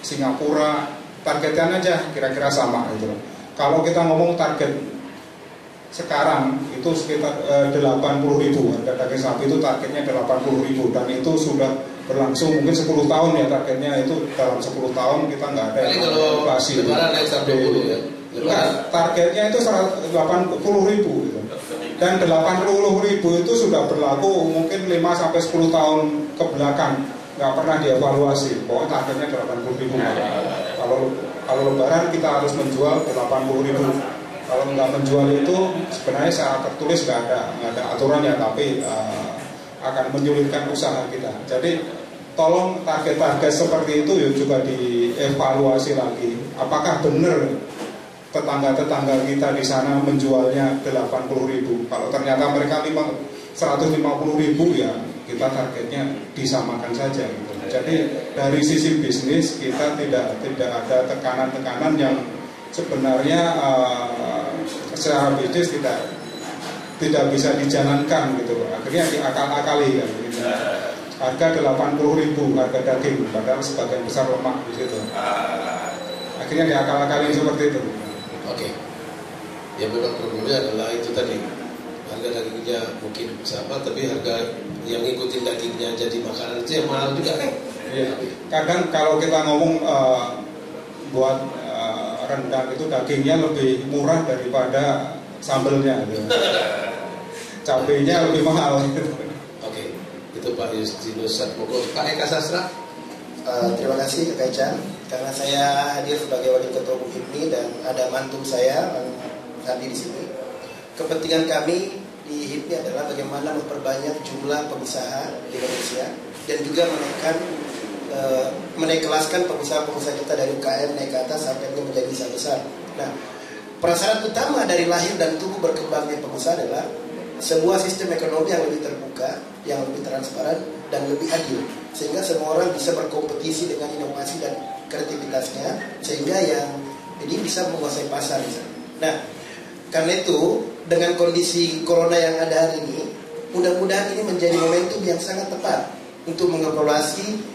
[SPEAKER 2] Singapura. Targetnya aja kira-kira sama gitu. Kalau kita ngomong target sekarang itu sekitar 80.000, harga daging sapi itu targetnya 80.000, dan itu sudah berlangsung mungkin 10 tahun ya targetnya. Itu dalam 10 tahun kita nggak ada inflasi.
[SPEAKER 1] Lebaran naik 120 ya.
[SPEAKER 2] Targetnya itu 80.000 gitu. Dan 80.000 itu sudah berlaku mungkin 5-10 tahun ke belakang, nggak pernah dievaluasi. Pokoknya targetnya 80.000. Kalau lebaran kita harus menjual 80.000. Kalau nggak menjual itu sebenarnya secara tertulis nggak ada aturannya, tapi akan menyulitkan usaha kita. Jadi tolong target-target seperti itu juga dievaluasi lagi. Apakah benar tetangga-tetangga kita di sana menjualnya 80.000? Kalau ternyata mereka 150.000 ya kita targetnya disamakan saja gitu. Jadi dari sisi bisnis kita tidak ada tekanan-tekanan yang sebenarnya secara bisnis tidak bisa dijalankan gitu. Akhirnya diakal-akali kan gitu. Harga 80.000 harga daging, padahal sebagian besar lemak di situ. Akhirnya diakal-akali seperti itu.
[SPEAKER 1] Oke. Ya memang problemnya adalah itu tadi, harga dagingnya mungkin sama, tapi harga yang ngikutin dagingnya jadi makanan itu yang mahal juga kan?
[SPEAKER 2] Iya. Kadang kalau kita ngomong buat rendang itu dagingnya lebih murah daripada sambelnya, gitu. Cabenya lebih mahal.
[SPEAKER 1] Oke. Itu Pak Justinus Satmoko. Pak Eka Sastra.
[SPEAKER 3] Terima kasih Kak Ican, karena saya hadir sebagai Wakil Ketua Umum HIPMI dan ada mantum saya hadir di sini. Kepentingan kami di HIPMI adalah bagaimana memperbanyak jumlah pengusaha di Indonesia dan juga menaikkelaskan pengusaha-pengusaha kita dari UKM naik ke atas sampai menjadi usaha besar. Nah, prasyarat utama dari lahir dan tumbuh berkembangnya pengusaha adalah sebuah sistem ekonomi yang lebih terbuka, yang lebih transparan dan lebih adil, sehingga semua orang bisa berkompetisi dengan inovasi dan kreativitasnya, sehingga yang ini bisa menguasai pasar misalnya. Nah, karena itu dengan kondisi corona yang ada hari ini, mudah-mudahan ini menjadi momentum yang sangat tepat untuk mengevaluasi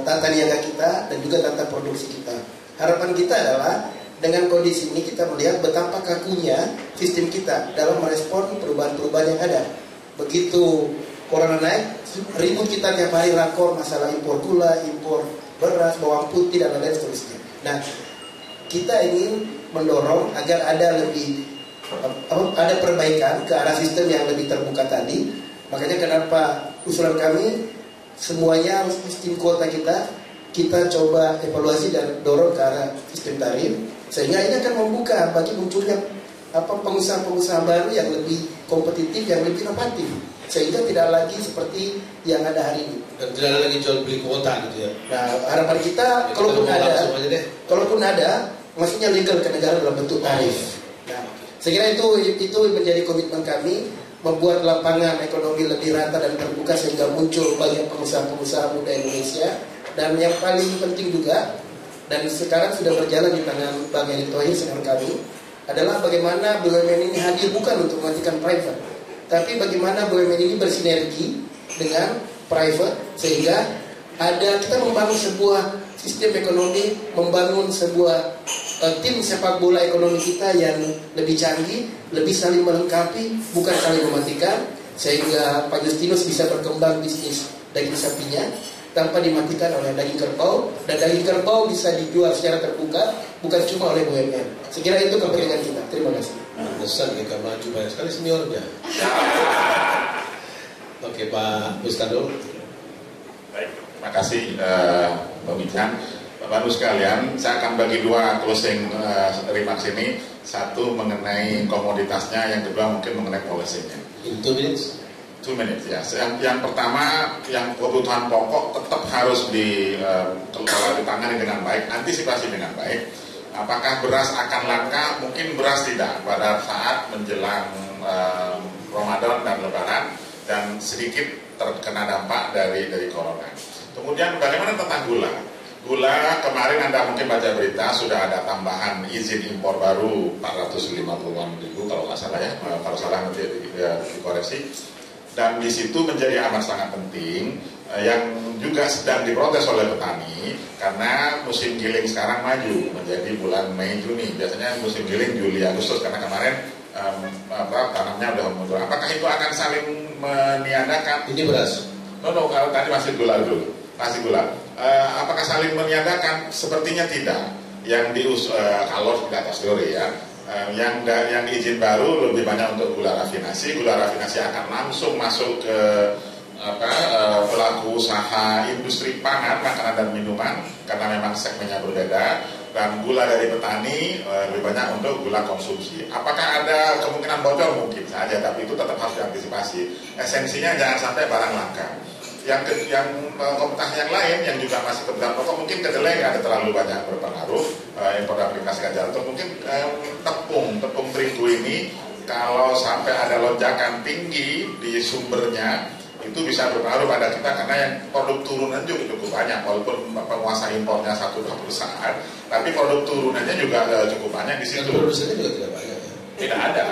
[SPEAKER 3] tata niaga kita dan juga tata produksi kita. Harapan kita adalah dengan kondisi ini kita melihat betapa kakunya sistem kita dalam merespon perubahan-perubahan yang ada. Begitu corona naik, ribut kita tiap hari rakor masalah impor gula, impor beras, bawang putih dan lain-lain seterusnya. Nah, kita ingin mendorong agar ada perbaikan ke arah sistem yang lebih terbuka tadi. Makanya kenapa usulan kami semuanya sistem kuota kita coba evaluasi dan dorong ke arah sistem tarif, sehingga ini akan membuka bagi munculnya pengusaha-pengusaha baru yang lebih kompetitif, yang lebih inovatif, sehingga tidak lagi seperti yang ada hari ini.
[SPEAKER 1] Dan tidak ada lagi jual beli kuota gitu ya.
[SPEAKER 3] Nah, harapan kita kalaupun ada, maksudnya legal ke negara dalam bentuk tarif. Nah, saya kira itu menjadi komitmen kami, membuat lapangan ekonomi lebih rata dan terbuka sehingga muncul banyak pengusaha-pengusaha muda Indonesia. Dan yang paling penting juga, dan sekarang sudah berjalan di tangan Bang Erick Thohir dengan kami, adalah bagaimana BUMN ini hadir bukan untuk menggantikan private, tapi bagaimana BUMN ini bersinergi dengan private, sehingga kita membangun sebuah sistem ekonomi, membangun sebuah tim sepak bola ekonomi kita yang lebih canggih, lebih saling melengkapi, bukan saling mematikan, sehingga Pak Justinus bisa berkembang bisnis daging sapinya tanpa dimatikan oleh daging kerbau, dan daging kerbau bisa dijual secara terbuka, bukan cuma oleh BUMN. Sekira itu kepentingan kita. Terima kasih.
[SPEAKER 1] Besar kita maju banyak sekali seniornya. Oke, Pak Bustadul.
[SPEAKER 4] Baik, terima kasih Pak Wijan. Bapak-Ibu sekalian, saya akan bagi dua closing remarks ini. Satu mengenai komoditasnya, yang kedua mungkin mengenai policy-nya.
[SPEAKER 1] In 2 minutes.
[SPEAKER 4] 2 minutes ya. Yang pertama, yang kebutuhan pokok tetap harus ditangani dengan baik, antisipasi dengan baik. Apakah beras akan langka? Mungkin beras tidak pada saat menjelang Ramadan dan Lebaran, dan sedikit terkena dampak dari corona. Kemudian bagaimana tentang gula? Gula kemarin Anda mungkin baca berita sudah ada tambahan izin impor baru 450-an ribu kalau nggak salah ya, kalau salah nanti dikoreksi. Dan di situ menjadi amat sangat penting yang juga sedang diprotes oleh petani karena musim giling sekarang maju menjadi bulan Mei Juni. Biasanya musim giling Juli Agustus karena kemarin tanamnya udah mundur. Apakah itu akan saling meniadakan?
[SPEAKER 1] Ini beras.
[SPEAKER 4] No, kalau tadi masih gula dulu, masih gula. Apakah saling meniadakan? Sepertinya tidak. Yang kalau di atas teori ya, yang izin baru lebih banyak untuk gula rafinasi. Gula rafinasi akan langsung masuk ke pelaku usaha industri pangan, makanan dan minuman karena memang segmennya berbeda. Dan gula dari petani lebih banyak untuk gula konsumsi. Apakah ada kemungkinan bocor? Mungkin saja, tapi itu tetap harus diantisipasi. Esensinya jangan sampai barang langka. Yang komoditas yang lain yang juga masih kebutuhan pokok, mungkin kedelai nggak ada terlalu banyak berpengaruh, impor aplikasi gajah untuk mungkin tepung terigu ini kalau sampai ada lonjakan tinggi di sumbernya itu bisa berpengaruh pada kita karena yang produk turunan juga cukup banyak, walaupun penguasa impornya 1-2 perusahaan, tapi produk turunannya juga cukup banyak di situ.
[SPEAKER 1] Produsennya juga tidak banyak ya.
[SPEAKER 4] Tidak ada.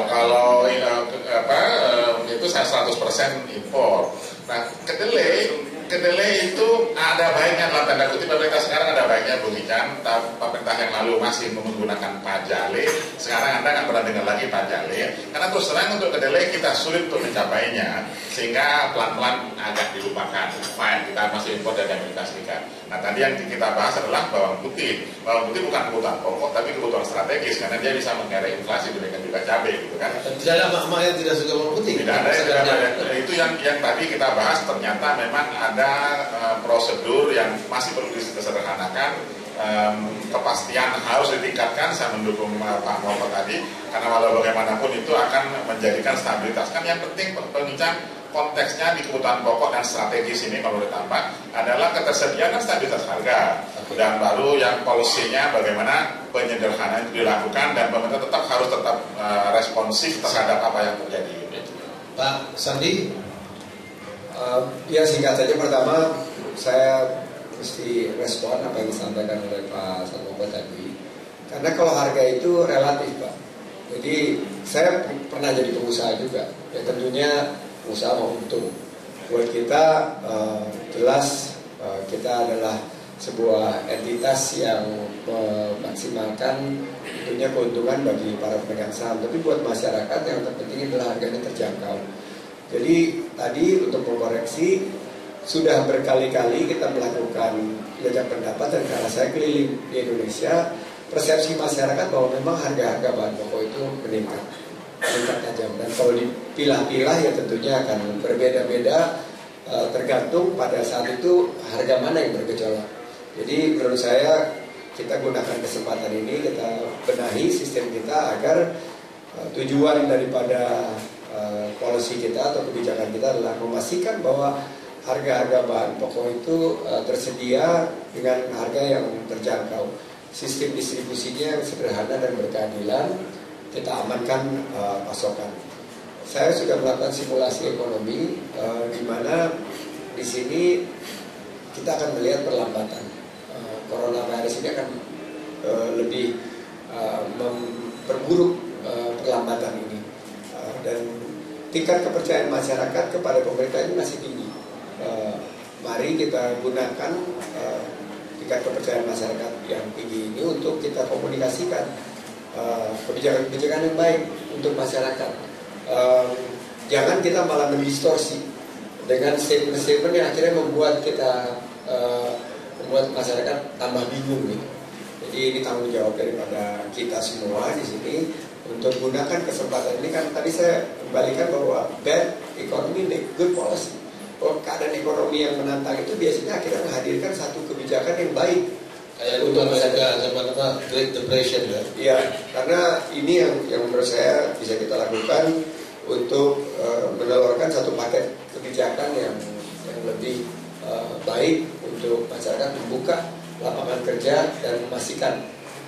[SPEAKER 4] Kalau itu 100% impor. Nah, kedelai itu ada baiknya dalam tanda kutip, pemerintah sekarang ada baiknya Bung Ican. Pemerintah yang lalu masih menggunakan pajale, sekarang Anda nggak pernah dengar lagi pajale, karena terus terang untuk kedelai kita sulit untuk mencapainya, sehingga pelan-pelan agak dilupakan. Fine, kita masih impor dari Amerika Serikat. Nah, tadi yang kita bahas adalah bawang putih. Bawang putih bukan kebutuhan pokok, tapi kebutuhan strategis, karena dia bisa mengerai inflasi demikian juga cabai, gitu kan.
[SPEAKER 1] Tidak ada mak-mak yang tidak suka bawang putih.
[SPEAKER 4] Tidak ada, itu yang tadi kita bahas, ternyata memang ada prosedur yang masih perlu disederhanakan, kepastian harus ditingkatkan. Saya mendukung Pak Muhammad tadi, karena walau bagaimanapun itu akan menjadikan stabilitas. Kan yang penting pengincar konteksnya di kebutuhan pokok dan strategis ini kalau ditambah adalah ketersediaan dan stabilitas harga. Dan baru yang polisinya bagaimana penyederhanaan itu dilakukan dan pemerintah harus tetap responsif terhadap apa yang terjadi.
[SPEAKER 1] Pak Sandi.
[SPEAKER 5] Ya, singkat saja, pertama saya mesti respon apa yang disampaikan oleh Pak Satmoko tadi. Karena kalau harga itu relatif, Pak. Jadi saya pernah jadi pengusaha juga. Ya tentunya usaha mau untung. Buat kita jelas kita adalah sebuah entitas yang memaksimalkan tentunya keuntungan bagi para pemegang saham. Tapi buat masyarakat yang terpenting adalah harganya terjangkau. Jadi tadi untuk mengkoreksi, sudah berkali-kali kita melakukan jajak pendapat, dan karena saya keliling di Indonesia, persepsi masyarakat bahwa memang harga-harga bahan pokok itu meningkat tajam. Dan kalau dipilah-pilah ya tentunya akan berbeda-beda, tergantung pada saat itu harga mana yang bergejolak. Jadi menurut saya kita gunakan kesempatan ini, kita benahi sistem kita agar tujuan daripada polisi kita atau kebijakan kita adalah memastikan bahwa harga-harga bahan pokok itu tersedia dengan harga yang terjangkau. Sistem distribusinya yang sederhana dan berkeadilan, kita amankan pasokan. Saya sudah melakukan simulasi ekonomi di mana di sini kita akan melihat perlambatan. Coronavirus ini akan lebih memperburuk perlambatan ini, dan tingkat kepercayaan masyarakat kepada pemerintah ini masih tinggi. mari kita gunakan tingkat kepercayaan masyarakat yang tinggi ini untuk kita komunikasikan kebijakan-kebijakan yang baik untuk masyarakat. Jangan kita malah mendistorsi dengan statement-statement yang akhirnya membuat kita membuat masyarakat tambah bingung gitu. Jadi ini tanggung jawab daripada kita semua di sini untuk gunakan kesempatan ini. Kan tadi saya kembalikan bahwa bad economy make good policy. Kalau keadaan ekonomi yang menantang itu biasanya akhirnya menghadirkan satu kebijakan yang baik.
[SPEAKER 1] Kayak untuk masyarakat zaman apa Great Depression ya.
[SPEAKER 5] Iya, karena ini yang menurut saya bisa kita lakukan untuk menelurkan satu paket kebijakan yang lebih baik untuk masyarakat, membuka lapangan kerja dan memastikan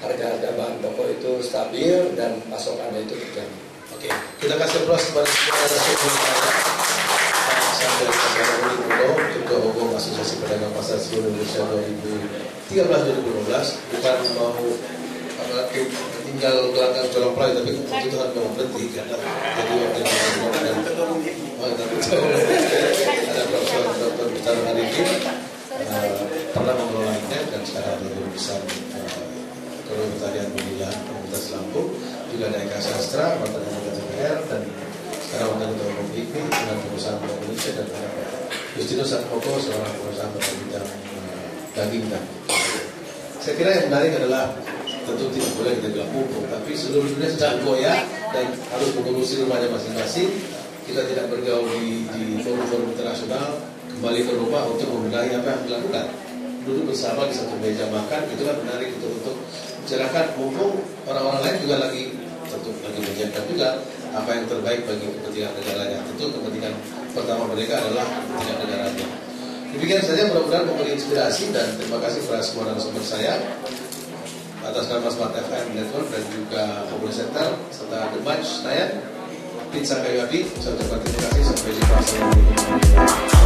[SPEAKER 5] harga-harga bahan pokok itu stabil dan pasokannya itu terjamin.
[SPEAKER 1] Oke, kita kasih aplaus kepada semua narasumber kita. Sampai Ketua Umum Asosiasi Pedagang Pasar Seluruh Indonesia 2013-2015 bukan mau tinggal gelanggang colong pelai, tapi keputusan mau berhenti karena jadi wakil ada Profesor Dr. Bitar Arifin pernah mengelolanya dan sekarang lebih besar Kementerian Pemilihan Komunitas Lampung, juga ada Eka Sastra, mantan anggota DPR, dan sekarang mantan Ketua Umum IKMI dengan perusahaan Indonesia, dan Justinus Satmoko, seorang perusahaan bidang daging. Dan saya kira yang menarik adalah tentu tidak boleh kita bilang mumpung, tapi seluruh dunia sedang goyah dan harus mengurusi rumahnya masing-masing. Kita tidak bergaul di forum-forum internasional, kembali ke rumah untuk membenahi apa yang dilakukan. Duduk bersama di satu meja makan, itu kan menarik untuk bicarakan, mumpung orang-orang lain juga lagi menyiapkan juga apa yang terbaik bagi kepentingan negaranya. Tentu kepentingan pertama mereka adalah kepentingan negaranya. Demikian saja, mudah-mudahan memberi inspirasi, dan terima kasih kepada semua narasumber saya atas nama Smart FM Network dan juga Komunitas Center serta The Match Senayan, Pizza Kayu Api. Saya ucapkan terima kasih, sampai jumpa. Assalamualaikum.